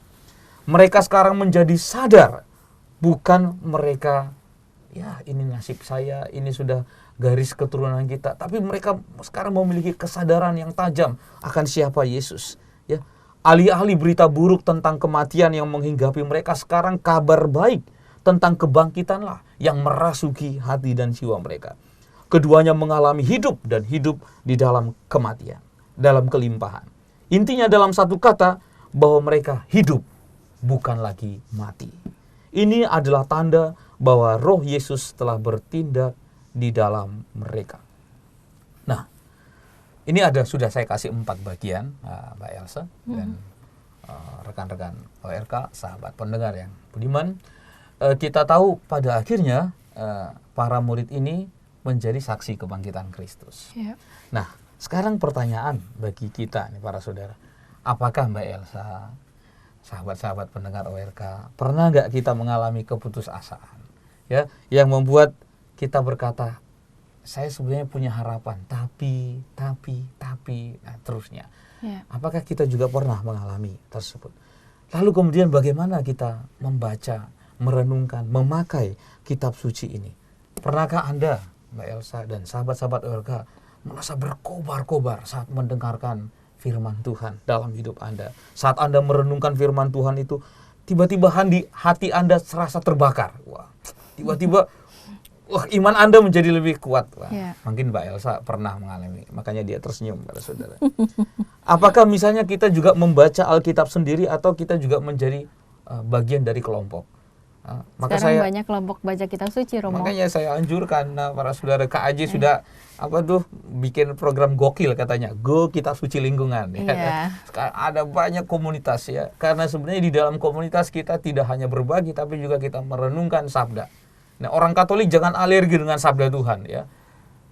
Mereka sekarang menjadi sadar, bukan mereka, ya ini nasib saya, ini sudah garis keturunan kita. Tapi mereka sekarang memiliki kesadaran yang tajam akan siapa Yesus. Ya, alih-alih berita buruk tentang kematian yang menghinggapi mereka, sekarang kabar baik tentang kebangkitanlah yang merasuki hati dan jiwa mereka. Keduanya mengalami hidup dan hidup di dalam kematian, dalam kelimpahan. Intinya dalam satu kata, bahwa mereka hidup, bukan lagi mati. Ini adalah tanda bahwa Roh Yesus telah bertindak di dalam mereka. Nah, ini sudah saya kasih 4 bagian, Mbak Elsa dan rekan-rekan ORK, sahabat pendengar yang budiman. Kita tahu pada akhirnya para murid ini menjadi saksi kebangkitan Kristus. Nah, sekarang pertanyaan bagi kita nih para saudara, apakah Mbak Elsa, sahabat-sahabat pendengar ORK, pernah nggak kita mengalami keputusasaan, ya, yang membuat kita berkata, saya sebenarnya punya harapan, tapi, nah terusnya. Apakah kita juga pernah mengalami tersebut? Lalu kemudian bagaimana kita membaca, merenungkan, memakai kitab suci ini? Pernahkah Anda, Mbak Elsa dan sahabat-sahabat ORK, merasa berkobar-kobar saat mendengarkan firman Tuhan dalam hidup Anda? Saat Anda merenungkan firman Tuhan itu, tiba-tiba hati Anda serasa terbakar. Wah, tiba-tiba iman Anda menjadi lebih kuat. Wah, mungkin Mbak Elsa pernah mengalami, makanya dia tersenyum pada saudara. Apakah misalnya kita juga membaca Alkitab sendiri atau kita juga menjadi bagian dari kelompok. Maka Sekarang banyak kelompok baca kitab suci, Romo. makanya saya anjurkan para saudara KAJ sudah bikin program gokil katanya, Go Kitab Suci Lingkungan. Ya, kan? Sekarang ada banyak komunitas ya, karena sebenarnya di dalam komunitas kita tidak hanya berbagi, tapi juga kita merenungkan sabda. Nah, orang Katolik jangan alergi dengan sabda Tuhan ya.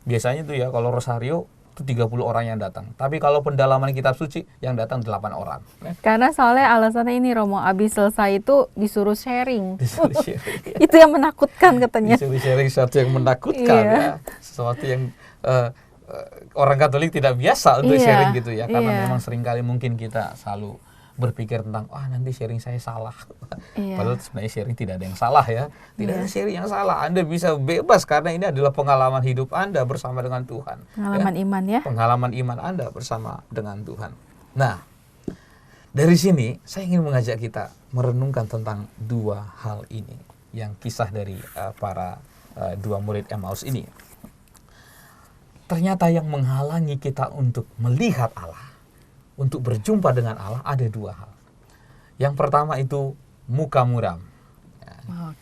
Biasanya tuh ya kalau rosario itu 30 orang yang datang. Tapi kalau pendalaman kitab suci yang datang 8 orang. Karena soalnya alasannya ini, Romo, abis selesai itu disuruh sharing. Disuruh sharing. Itu yang menakutkan katanya. Disuruh sharing sesuatu yang menakutkan ya. Sesuatu yang orang Katolik tidak biasa untuk sharing gitu ya. Karena memang seringkali mungkin kita selalu berpikir tentang nanti sharing saya salah. Padahal sebenarnya sharing tidak ada yang salah ya. Tidak ada sharing yang salah. Anda bisa bebas karena ini adalah pengalaman hidup Anda bersama dengan Tuhan. Pengalaman iman ya. Pengalaman iman Anda bersama dengan Tuhan. Nah, dari sini saya ingin mengajak kita merenungkan tentang dua hal ini. Yang kisah dari para dua murid Emmaus ini. Ternyata yang menghalangi kita untuk melihat Allah, untuk berjumpa dengan Allah, ada dua hal. Yang pertama itu muka muram.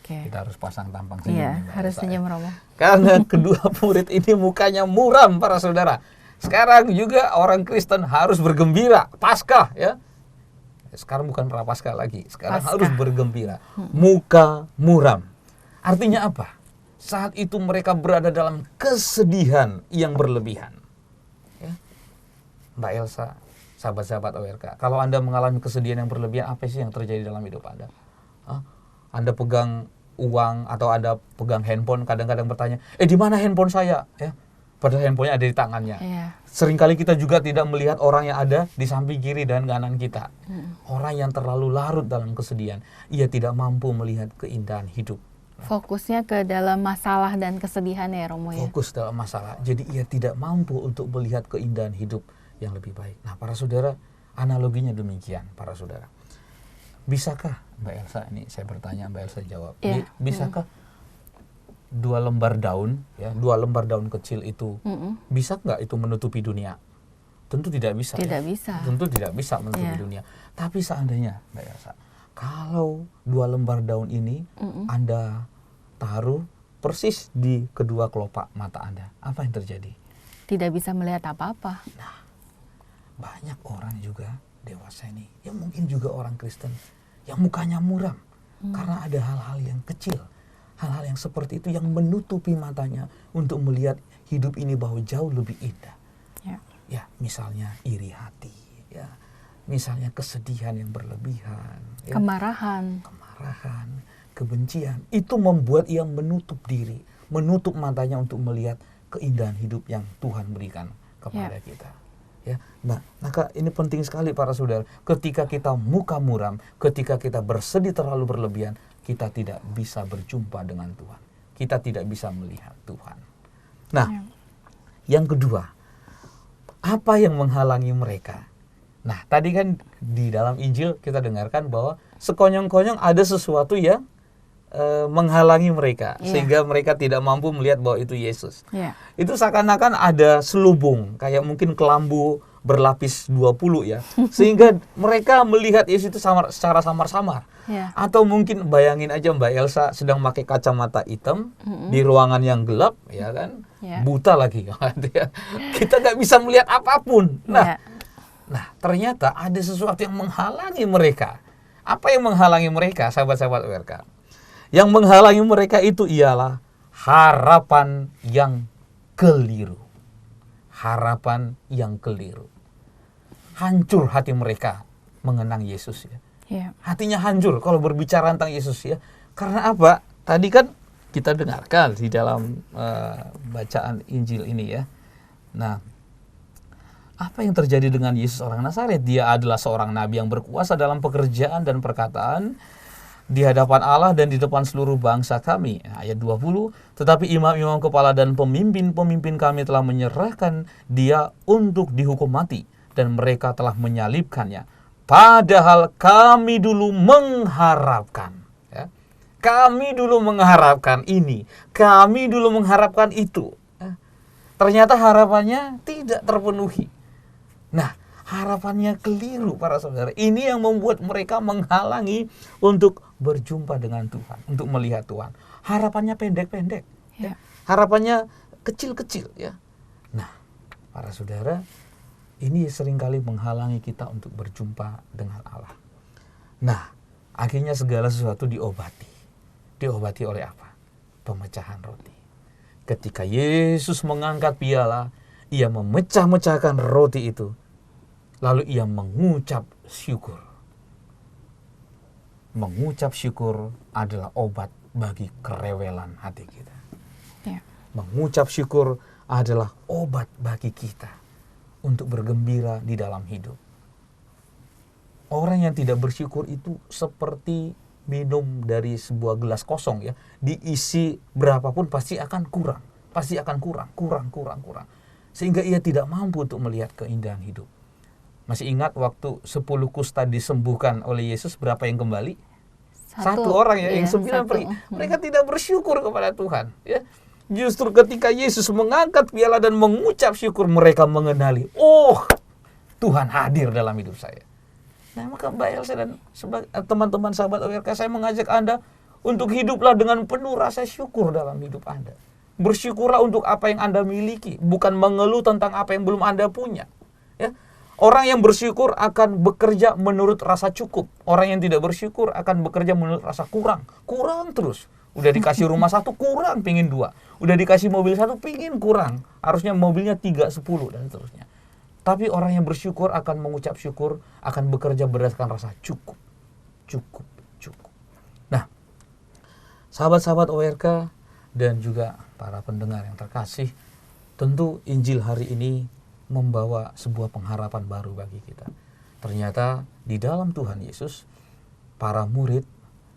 Kita harus pasang tampang senyum. Iya, harus senyum, Romo. Karena kedua murid ini mukanya muram, para saudara. Sekarang juga orang Kristen harus bergembira. Paskah ya. Sekarang bukan prapaskah lagi. Sekarang harus bergembira. Muka muram. Artinya apa? Saat itu mereka berada dalam kesedihan yang berlebihan. Ya. Mbak Elsa, sahabat-sahabat ORK, kalau Anda mengalami kesedihan yang berlebihan, apa sih yang terjadi dalam hidup Anda? Anda pegang uang atau Anda pegang handphone, kadang-kadang bertanya, di mana handphone saya? Ya, padahal handphonenya ada di tangannya. Seringkali kita juga tidak melihat orang yang ada di samping kiri dan kanan kita. Orang yang terlalu larut dalam kesedihan, ia tidak mampu melihat keindahan hidup. Fokusnya ke dalam masalah dan kesedihan ya, Romo ya. Fokus dalam masalah, jadi ia tidak mampu untuk melihat keindahan hidup yang lebih baik. Nah, para saudara, analoginya demikian, para saudara. Bisakah, Mbak Elsa, ini saya bertanya, Mbak Elsa jawab. Bisakah 2 lembar daun, ya, 2 lembar daun kecil itu, bisa nggak itu menutupi dunia? Tentu tidak bisa. Tidak bisa. Tentu tidak bisa menutupi dunia. Tapi seandainya, Mbak Elsa, kalau 2 lembar daun ini Anda taruh persis di kedua kelopak mata Anda, apa yang terjadi? Tidak bisa melihat apa-apa. Nah, banyak orang juga dewasa ini, yang mungkin juga orang Kristen, yang mukanya muram, karena ada hal-hal yang kecil, hal-hal yang seperti itu yang menutupi matanya untuk melihat hidup ini bahwa jauh lebih indah. Ya, misalnya iri hati, ya, misalnya kesedihan yang berlebihan, ya, kemarahan, kebencian, itu membuat ia menutup diri, menutup matanya untuk melihat keindahan hidup yang Tuhan berikan kepada kita. Ya, nah, maka ini penting sekali para saudara. Ketika kita muka muram, ketika kita bersedih terlalu berlebihan, kita tidak bisa berjumpa dengan Tuhan. Kita tidak bisa melihat Tuhan. Nah, yang kedua, apa yang menghalangi mereka? Nah, tadi kan di dalam Injil kita dengarkan bahwa sekonyong-konyong ada sesuatu yang menghalangi mereka, sehingga mereka tidak mampu melihat bahwa itu Yesus. Itu seakan-akan ada selubung, kayak mungkin kelambu berlapis 20 ya, sehingga mereka melihat Yesus itu secara samar-samar. Atau mungkin bayangin aja Mbak Elsa sedang pakai kacamata hitam di ruangan yang gelap, ya kan, buta lagi. Kita nggak bisa melihat apapun. Nah, ternyata ada sesuatu yang menghalangi mereka. Apa yang menghalangi mereka, sahabat-sahabat ORK? Yang menghalangi mereka itu ialah harapan yang keliru. Harapan yang keliru. Hancur hati mereka mengenang Yesus ya. Hatinya hancur kalau berbicara tentang Yesus ya. Karena apa? Tadi kan kita dengarkan di dalam bacaan Injil ini ya. Nah, apa yang terjadi dengan Yesus orang Nazaret? Dia adalah seorang nabi yang berkuasa dalam pekerjaan dan perkataan di hadapan Allah dan di depan seluruh bangsa kami. Ayat 20, tetapi imam-imam kepala dan pemimpin-pemimpin kami telah menyerahkan dia untuk dihukum mati, dan mereka telah menyalibkannya. Padahal kami dulu mengharapkan. Ya, kami dulu mengharapkan ini, kami dulu mengharapkan itu. Ternyata harapannya tidak terpenuhi. Nah, harapannya keliru para saudara. Ini yang membuat mereka menghalangi untuk berjumpa dengan Tuhan, untuk melihat Tuhan. Harapannya pendek-pendek, ya. Harapannya kecil-kecil, ya. Nah, para saudara, ini seringkali menghalangi kita untuk berjumpa dengan Allah. Nah, akhirnya segala sesuatu diobati. Diobati oleh apa? Pemecahan roti. Ketika Yesus mengangkat piala, ia memecah-mecahkan roti itu. Lalu ia mengucap syukur. Mengucap syukur adalah obat bagi kerewelan hati kita. Ya. Mengucap syukur adalah obat bagi kita untuk bergembira di dalam hidup. Orang yang tidak bersyukur itu seperti minum dari sebuah gelas kosong, ya. Diisi berapapun pasti akan kurang. Pasti akan kurang. Sehingga ia tidak mampu untuk melihat keindahan hidup. Masih ingat waktu 10 kusta disembuhkan oleh Yesus, berapa yang kembali? Satu orang, ya, yang 9 pergi. Mereka tidak bersyukur kepada Tuhan, ya. Justru ketika Yesus mengangkat piala dan mengucap syukur, mereka mengenali, oh, Tuhan hadir dalam hidup saya. Nah, maka Mbak Elsa dan teman-teman sahabat ORK, saya mengajak Anda untuk hiduplah dengan penuh rasa syukur dalam hidup Anda. Bersyukurlah untuk apa yang Anda miliki, bukan mengeluh tentang apa yang belum Anda punya, ya. Orang yang bersyukur akan bekerja menurut rasa cukup. Orang yang tidak bersyukur akan bekerja menurut rasa kurang. Kurang terus. Udah dikasih rumah 1, kurang, pingin 2. Udah dikasih mobil 1, pingin kurang. Harusnya mobilnya 3, 10, dan seterusnya. Tapi orang yang bersyukur akan mengucap syukur, akan bekerja berdasarkan rasa cukup. Cukup. Nah, sahabat-sahabat ORK dan juga para pendengar yang terkasih, tentu Injil hari ini membawa sebuah pengharapan baru bagi kita. Ternyata di dalam Tuhan Yesus, para murid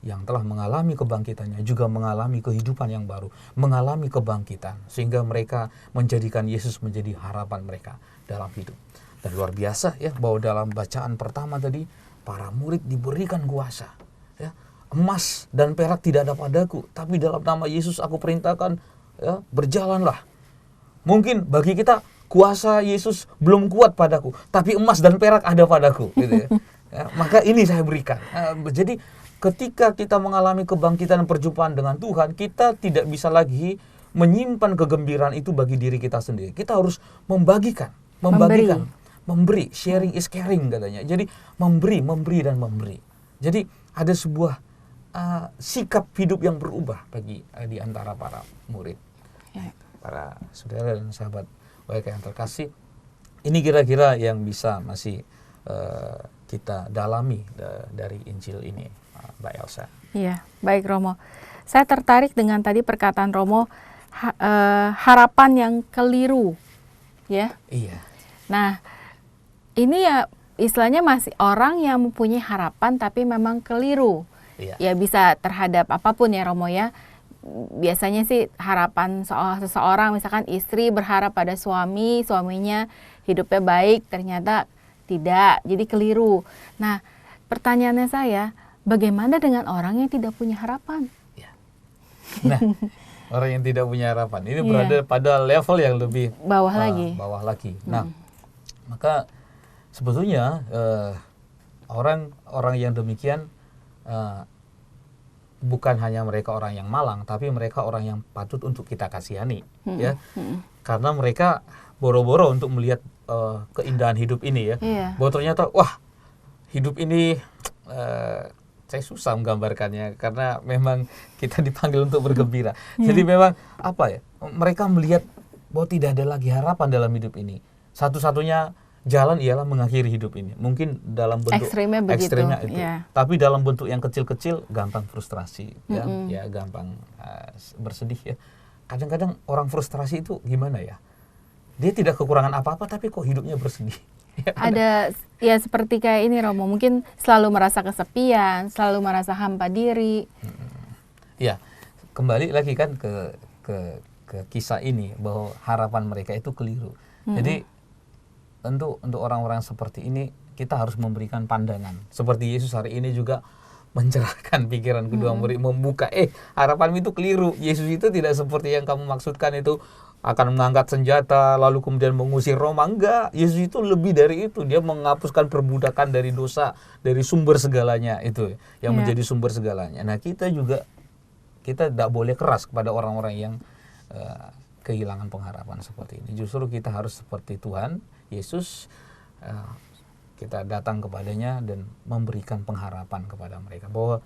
yang telah mengalami kebangkitannya juga mengalami kehidupan yang baru, mengalami kebangkitan, sehingga mereka menjadikan Yesus menjadi harapan mereka dalam hidup. Dan luar biasa, ya, bahwa dalam bacaan pertama tadi, para murid diberikan kuasa, ya. Emas dan perak tidak ada padaku, tapi dalam nama Yesus aku perintahkan, ya, berjalanlah. Mungkin bagi kita kuasa Yesus belum kuat padaku, tapi emas dan perak ada padaku, gitu, ya. Ya, maka ini saya berikan. Jadi ketika kita mengalami kebangkitan dan perjumpaan dengan Tuhan, kita tidak bisa lagi menyimpan kegembiraan itu bagi diri kita sendiri. Kita harus membagikan, memberi. Sharing is caring, katanya. Jadi memberi dan memberi. Jadi ada sebuah sikap hidup yang berubah bagi di antara para murid, para saudara dan sahabat baik yang terkasih. Ini kira-kira yang bisa masih kita dalami dari Injil ini, Mbak Elsa. Iya, baik Romo. Saya tertarik dengan tadi perkataan Romo, harapan yang keliru, ya. Iya. Nah, ini ya istilahnya masih orang yang mempunyai harapan tapi memang keliru. Iya. Ya bisa terhadap apapun ya Romo, ya. Biasanya sih harapan seseorang, misalkan istri berharap pada suaminya hidupnya baik, ternyata tidak, jadi keliru. Nah, pertanyaannya saya, bagaimana dengan orang yang tidak punya harapan? Ya. Nah, orang yang tidak punya harapan ini berada pada level yang lebih bawah lagi. Nah, maka sebetulnya orang yang demikian bukan hanya mereka orang yang malang, tapi mereka orang yang patut untuk kita kasihani, ya. Karena mereka boro-boro untuk melihat keindahan hidup ini, ya. Bahwa ternyata, wah, hidup ini saya susah menggambarkannya karena memang kita dipanggil untuk bergembira. Jadi memang apa ya? Mereka melihat bahwa tidak ada lagi harapan dalam hidup ini. Satu-satunya jalan ialah mengakhiri hidup ini. Mungkin dalam bentuk ekstrimnya itu. Yeah. Tapi dalam bentuk yang kecil-kecil gampang frustrasi, ya gampang bersedih, ya. Kadang-kadang orang frustrasi itu gimana ya? Dia tidak kekurangan apa-apa tapi kok hidupnya bersedih. Ada ya seperti kayak ini Romo, mungkin selalu merasa kesepian, selalu merasa hampa diri. Ya, kembali lagi kan ke kisah ini bahwa harapan mereka itu keliru. Jadi untuk orang-orang seperti ini kita harus memberikan pandangan. Seperti Yesus hari ini juga mencerahkan pikiran kedua murid, membuka harapanmu itu keliru. Yesus itu tidak seperti yang kamu maksudkan itu akan mengangkat senjata lalu kemudian mengusir Roma. Enggak, Yesus itu lebih dari itu. Dia menghapuskan perbudakan dari dosa, dari sumber segalanya itu yang menjadi sumber segalanya. Nah, kita tidak boleh keras kepada orang-orang yang kehilangan pengharapan seperti ini. Justru kita harus seperti Tuhan Yesus, kita datang kepadanya dan memberikan pengharapan kepada mereka bahwa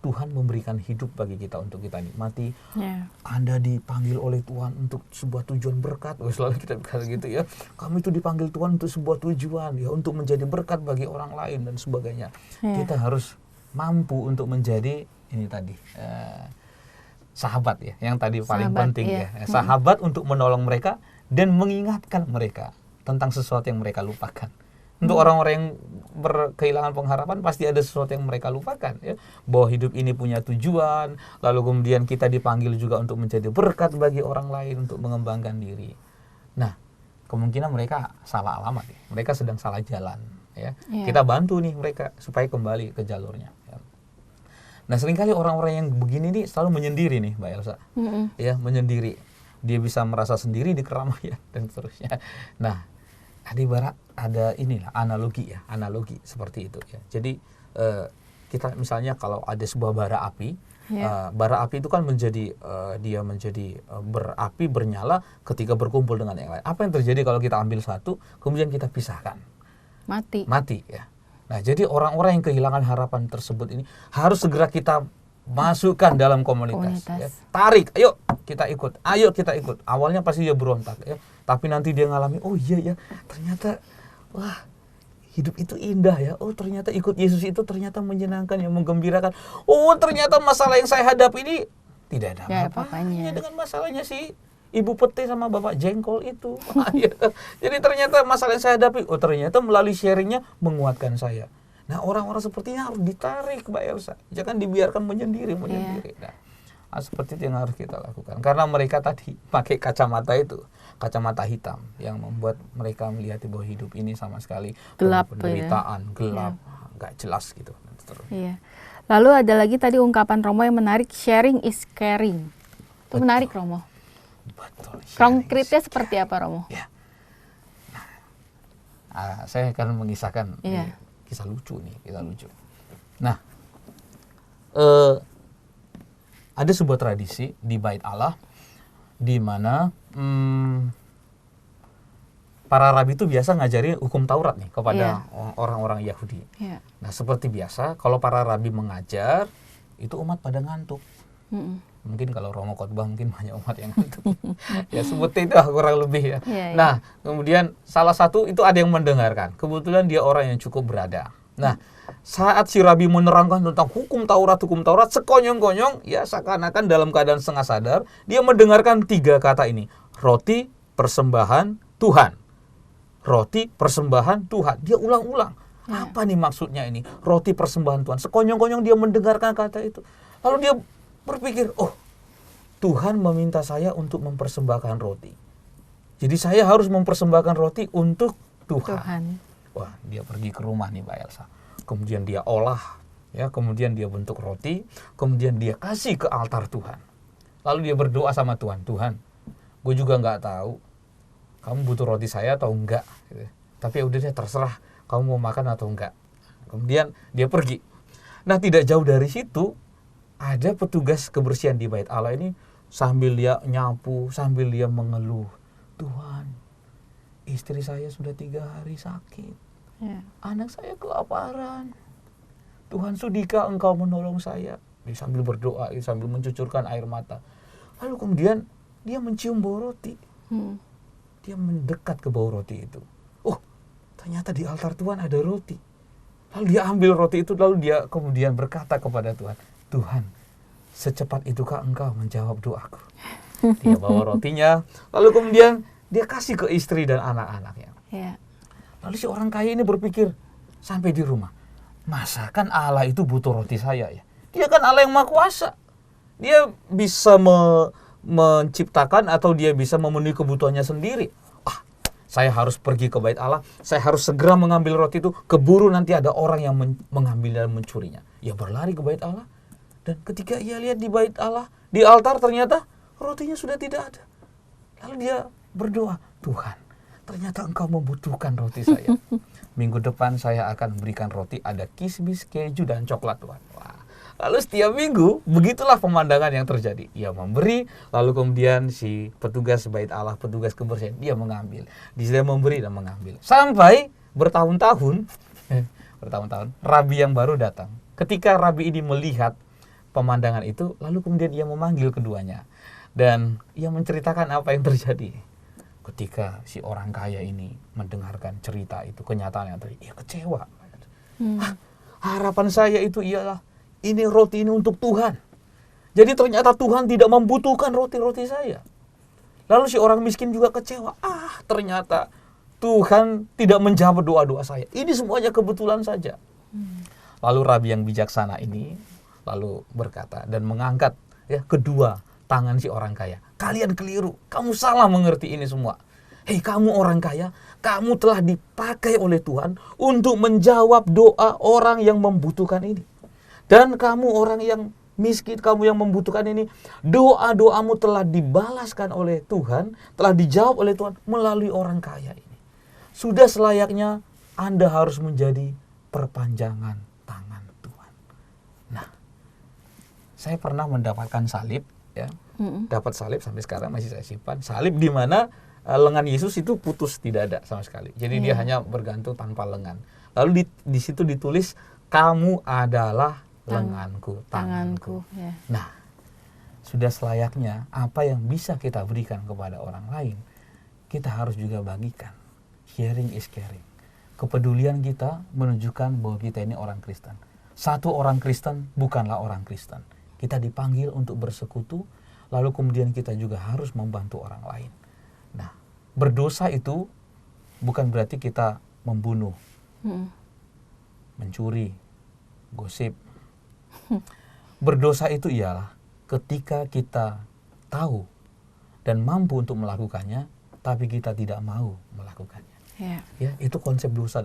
Tuhan memberikan hidup bagi kita untuk kita nikmati. Anda dipanggil oleh Tuhan untuk sebuah tujuan berkat. Selalu kita bicara gitu ya. Kamu itu dipanggil Tuhan untuk sebuah tujuan ya, untuk menjadi berkat bagi orang lain dan sebagainya. Kita harus mampu untuk menjadi ini tadi sahabat ya, yang tadi paling penting ya. Sahabat untuk menolong mereka dan mengingatkan mereka tentang sesuatu yang mereka lupakan. Untuk orang-orang yang kehilangan pengharapan pasti ada sesuatu yang mereka lupakan ya, bahwa hidup ini punya tujuan, lalu kemudian kita dipanggil juga untuk menjadi berkat bagi orang lain, untuk mengembangkan diri. Nah, kemungkinan mereka salah alamat ya. Mereka sedang salah jalan ya. Kita bantu nih mereka supaya kembali ke jalurnya ya. Nah, seringkali orang-orang yang begini nih selalu menyendiri nih, Mbak Elsa. Ya, menyendiri. Dia bisa merasa sendiri di keramaian dan seterusnya. Nah, ada inilah analogi seperti itu ya. Jadi kita misalnya kalau ada sebuah bara api, bara api itu kan menjadi berapi, bernyala ketika berkumpul dengan yang lain. Apa yang terjadi kalau kita ambil satu kemudian kita pisahkan? Mati ya. Nah, jadi orang-orang yang kehilangan harapan tersebut ini harus segera kita masukkan dalam komunitas. Ya. Tarik, ayo kita ikut. Awalnya pasti dia berontak ya, tapi nanti dia ngalami, oh iya ya, ternyata wah, hidup itu indah ya. Oh, ternyata ikut Yesus itu ternyata menyenangkan, yang menggembirakan. Oh, ternyata masalah yang saya hadapi ini tidak ada apa-apanya dengan masalahnya si Ibu Pete sama Bapak Jengkol itu. Jadi ternyata masalah yang saya hadapi, oh ternyata melalui sharingnya menguatkan saya. Nah, orang-orang sepertinya harus ditarik, Mbak Elsa. Jangan dibiarkan menyendiri. Nah, seperti itu yang harus kita lakukan. Karena mereka tadi pakai kacamata hitam yang membuat mereka melihat bahwa hidup ini sama sekali gelap, penderitaan, gelap, nggak jelas gitu. Iya. Lalu ada lagi tadi ungkapan Romo yang menarik, sharing is caring. Itu menarik, Romo. Betul. Konkretnya seperti apa, Romo? Ya. Nah, saya akan mengisahkan kisah lucu. Nah, ada sebuah tradisi di Bait Allah di mana para rabi itu biasa ngajari hukum Taurat nih kepada orang-orang Yahudi. Nah, seperti biasa kalau para rabi mengajar itu umat pada ngantuk. Mungkin kalau Romo khotbah mungkin banyak umat yang ngantuk. Ya seperti itu kurang lebih ya. Nah, kemudian salah satu itu ada yang mendengarkan. Kebetulan dia orang yang cukup berada. Nah, saat si rabi menerangkan tentang hukum Taurat, sekonyong-konyong, ya seakan-akan dalam keadaan setengah sadar, dia mendengarkan 3 kata ini. Roti, persembahan, Tuhan. Roti, persembahan, Tuhan. Dia ulang-ulang. Apa nih maksudnya ini? Roti, persembahan, Tuhan. Sekonyong-konyong dia mendengarkan kata itu. Lalu dia berpikir, oh, Tuhan meminta saya untuk mempersembahkan roti. Jadi saya harus mempersembahkan roti untuk Tuhan. Wah, dia pergi ke rumah nih, Mbak Elsa. Kemudian dia olah, ya, kemudian dia bentuk roti, kemudian dia kasih ke altar Tuhan. Lalu dia berdoa sama Tuhan, Tuhan, gue juga nggak tahu kamu butuh roti saya atau enggak, gitu. Tapi udah deh, terserah kamu mau makan atau enggak. Kemudian dia pergi. Nah, tidak jauh dari situ ada petugas kebersihan di Bait Allah ini sambil dia nyapu, sambil dia mengeluh, Tuhan, istri saya sudah 3 hari sakit. Anak saya kelaparan. Tuhan, sudikah engkau menolong saya? Dia sambil berdoa, sambil mencucurkan air mata. Lalu kemudian dia mencium bau roti. Dia mendekat ke bau roti itu. Oh, ternyata di altar Tuhan ada roti. Lalu dia ambil roti itu, lalu dia kemudian berkata kepada Tuhan, Tuhan, secepat itukah engkau menjawab doaku? Dia bawa rotinya, lalu kemudian dia kasih ke istri dan anak-anaknya. Lalu si orang kaya ini berpikir, sampai di rumah, masa kan Allah itu butuh roti saya ya? Dia kan Allah yang Maha Kuasa. Dia bisa menciptakan atau dia bisa memenuhi kebutuhannya sendiri. Saya harus pergi ke Bait Allah, saya harus segera mengambil roti itu, keburu nanti ada orang yang mengambil dan mencurinya. Ia berlari ke Bait Allah, dan ketika ia lihat di Bait Allah, di altar ternyata rotinya sudah tidak ada. Lalu dia berdoa, Tuhan, ternyata Engkau membutuhkan roti saya. Minggu depan saya akan berikan roti, ada kismis, keju, dan coklat, Tuhan. Wah. Lalu setiap minggu, begitulah pemandangan yang terjadi. Ia memberi, lalu kemudian si petugas bait Allah, petugas kebersihan, dia mengambil. Dia memberi dan mengambil. Sampai bertahun-tahun, rabi yang baru datang. Ketika rabi ini melihat pemandangan itu, lalu kemudian ia memanggil keduanya. Dan ia menceritakan apa yang terjadi. Ketika si orang kaya ini mendengarkan cerita itu, kenyataan yang tadi, ia kecewa. Harapan saya itu ialah, ini roti ini untuk Tuhan. Jadi ternyata Tuhan tidak membutuhkan roti-roti saya. Lalu si orang miskin juga kecewa. Ternyata Tuhan tidak menjawab doa-doa saya. Ini semuanya kebetulan saja. Lalu rabi yang bijaksana ini lalu berkata dan mengangkat kedua tangan si orang kaya. Kalian keliru, kamu salah mengerti ini semua. Hei kamu orang kaya, kamu telah dipakai oleh Tuhan untuk menjawab doa orang yang membutuhkan ini. Dan kamu orang yang miskin, kamu yang membutuhkan ini, doa-doamu telah dibalaskan oleh Tuhan, telah dijawab oleh Tuhan melalui orang kaya ini. Sudah selayaknya Anda harus menjadi perpanjangan tangan Tuhan. Nah, saya pernah mendapatkan salib, dapat salib sampai sekarang masih saya simpan. Salib di mana lengan Yesus itu putus, tidak ada sama sekali. Jadi dia hanya bergantung tanpa lengan. Lalu di situ ditulis, kamu adalah lenganku, tanganku. Nah, sudah selayaknya apa yang bisa kita berikan kepada orang lain, kita harus juga bagikan. Sharing is caring. Kepedulian kita menunjukkan bahwa kita ini orang Kristen. Satu orang Kristen bukanlah orang Kristen. Kita dipanggil untuk bersekutu, lalu kemudian kita juga harus membantu orang lain. Nah, berdosa itu bukan berarti kita membunuh, mencuri, gosip. Berdosa itu ialah ketika kita tahu dan mampu untuk melakukannya, tapi kita tidak mau melakukannya. Itu konsep dosa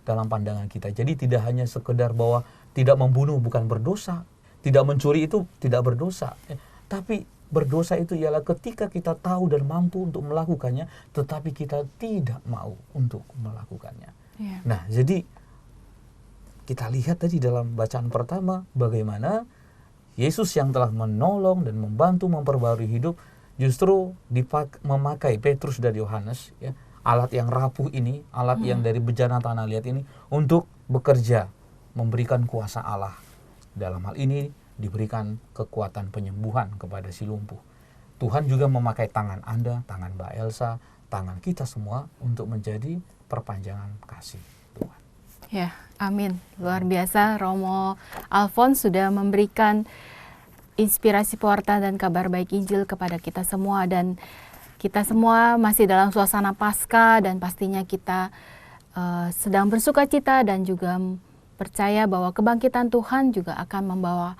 dalam pandangan kita. Jadi tidak hanya sekedar bahwa tidak membunuh bukan berdosa, tidak mencuri itu tidak berdosa, tapi berdosa itu ialah ketika kita tahu dan mampu untuk melakukannya, tetapi kita tidak mau untuk melakukannya. Nah, jadi kita lihat tadi dalam bacaan pertama bagaimana Yesus yang telah menolong dan membantu memperbarui hidup justru memakai Petrus dan Yohanes, alat yang rapuh ini, alat yang dari bejana tanah liat ini untuk bekerja, memberikan kuasa Allah. Dalam hal ini diberikan kekuatan penyembuhan kepada si lumpuh. Tuhan juga memakai tangan Anda, tangan Mbak Elsa, tangan kita semua untuk menjadi perpanjangan kasih Tuhan. Amin. Luar biasa, Romo Alfons sudah memberikan inspirasi pewarta dan kabar baik Injil kepada kita semua, dan kita semua masih dalam suasana Paskah, dan pastinya kita sedang bersuka cita dan juga percaya bahwa kebangkitan Tuhan juga akan membawa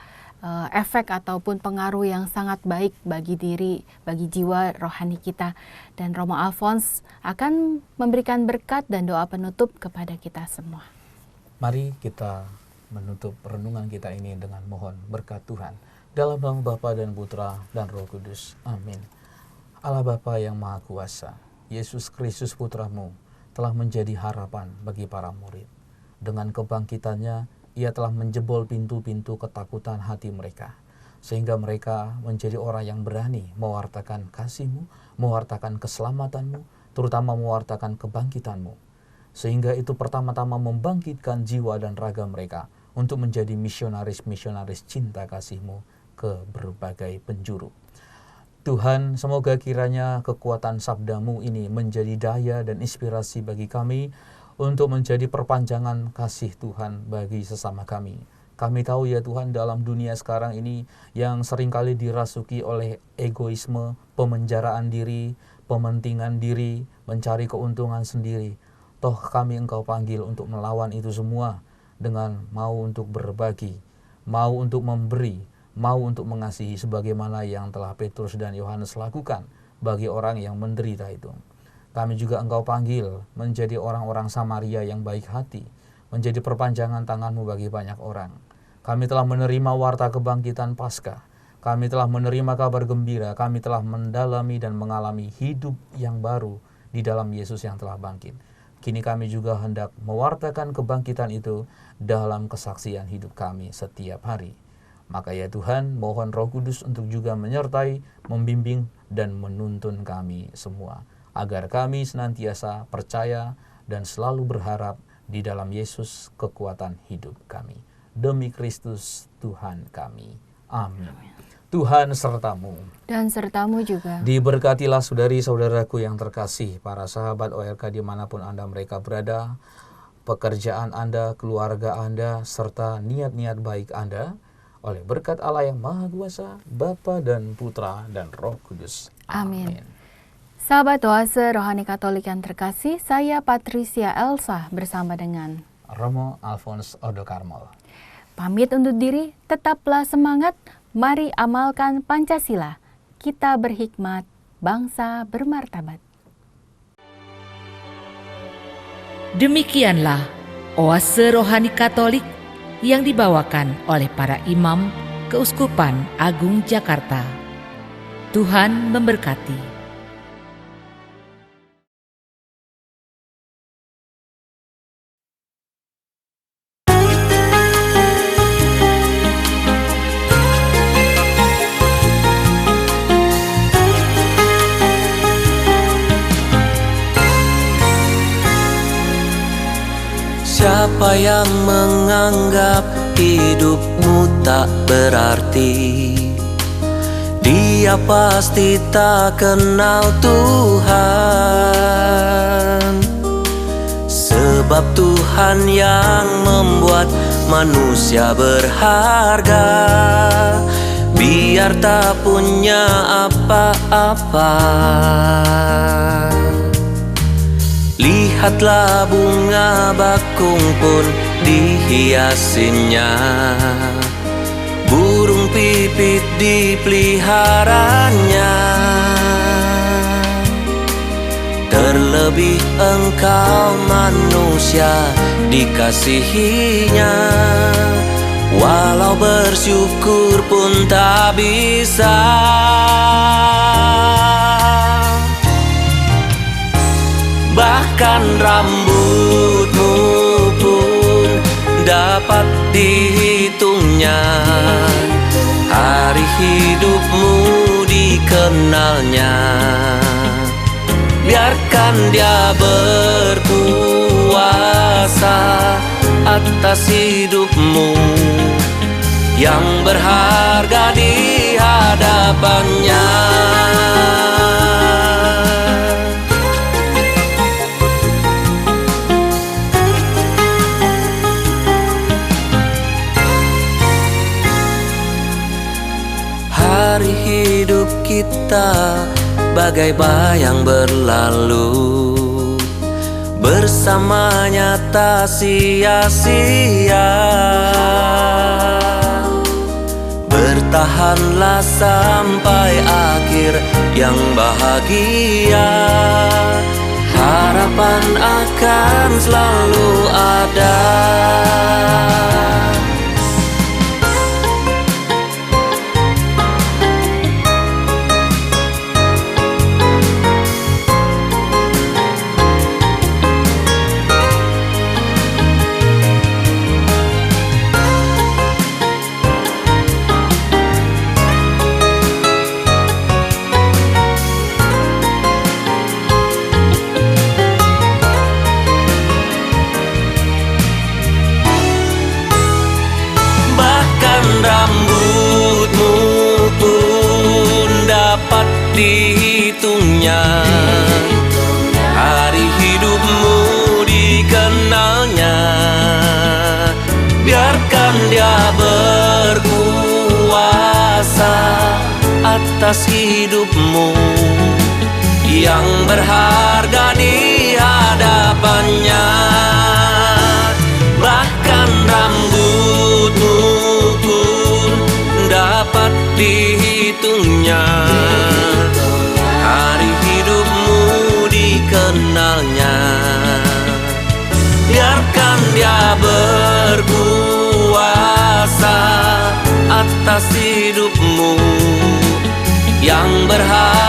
efek ataupun pengaruh yang sangat baik bagi diri, bagi jiwa rohani kita. Dan Romo Alfons akan memberikan berkat dan doa penutup kepada kita semua. Mari kita menutup renungan kita ini dengan mohon berkat Tuhan. Dalam nama Bapa dan Putra dan Roh Kudus. Amin. Allah Bapa yang Maha Kuasa, Yesus Kristus Putramu telah menjadi harapan bagi para murid. Dengan kebangkitannya, Ia telah menjebol pintu-pintu ketakutan hati mereka, sehingga mereka menjadi orang yang berani mewartakan kasih-Mu, mewartakan keselamatan-Mu, terutama mewartakan kebangkitan-Mu. Sehingga itu pertama-tama membangkitkan jiwa dan raga mereka untuk menjadi misionaris-misionaris cinta kasih-Mu ke berbagai penjuru. Tuhan, semoga kiranya kekuatan sabda-Mu ini menjadi daya dan inspirasi bagi kami untuk menjadi perpanjangan kasih Tuhan bagi sesama kami. Kami tahu ya Tuhan, dalam dunia sekarang ini yang seringkali dirasuki oleh egoisme, pemenjaraan diri, pementingan diri, mencari keuntungan sendiri. Toh kami Engkau panggil untuk melawan itu semua dengan mau untuk berbagi, mau untuk memberi, mau untuk mengasihi sebagaimana yang telah Petrus dan Yohanes lakukan bagi orang yang menderita itu. Kami juga Engkau panggil menjadi orang-orang Samaria yang baik hati, menjadi perpanjangan tangan-Mu bagi banyak orang. Kami telah menerima warta kebangkitan Paskah. Kami telah menerima kabar gembira, kami telah mendalami dan mengalami hidup yang baru di dalam Yesus yang telah bangkit. Kini kami juga hendak mewartakan kebangkitan itu dalam kesaksian hidup kami setiap hari. Maka ya Tuhan, mohon Roh Kudus untuk juga menyertai, membimbing, dan menuntun kami semua, agar kami senantiasa percaya dan selalu berharap di dalam Yesus kekuatan hidup kami. Demi Kristus Tuhan kami. Amin. Tuhan sertamu. Dan sertamu juga. Diberkatilah saudari-saudaraku yang terkasih, para sahabat OLK dimanapun Anda mereka berada, pekerjaan Anda, keluarga Anda, serta niat-niat baik Anda, oleh berkat Allah yang Maha Kuasa, Bapa dan Putra dan Roh Kudus. Amin. Sahabat Oase Rohani Katolik yang terkasih, saya Patricia Elsa bersama dengan Romo Alphonse Odo Carmel. Pamit undur diri, tetaplah semangat, mari amalkan Pancasila. Kita berhikmat, bangsa bermartabat. Demikianlah Oase Rohani Katolik yang dibawakan oleh para imam Keuskupan Agung Jakarta. Tuhan memberkati. Siapa yang menganggap hidupmu tak berarti, dia pasti tak kenal Tuhan. Sebab Tuhan yang membuat manusia berharga, biar tak punya apa-apa. Lihatlah bunga bakung pun dihiasinya, burung pipit dipeliharanya. Terlebih engkau manusia dikasihinya, walau bersyukur pun tak bisa. Bahkan rambutmu pun dapat dihitungnya, hari hidupmu dikenalnya. Biarkan dia berkuasa atas hidupmu, yang berharga di hadapannya. Hari hidup kita bagai bayang berlalu, bersamanya tak sia-sia. Bertahanlah sampai akhir yang bahagia, harapan akan selalu ada. Rambutmu pun dapat dihitungnya, hari hidupmu dikenalnya. Biarkan dia berkuasa atas hidupmu, yang berharga di hadapannya. Bahkan rambutmu pun dapat dihitungnya, hari hidupmu dikenalnya. Biarkan dia berkuasa atas hidupmu, berharga.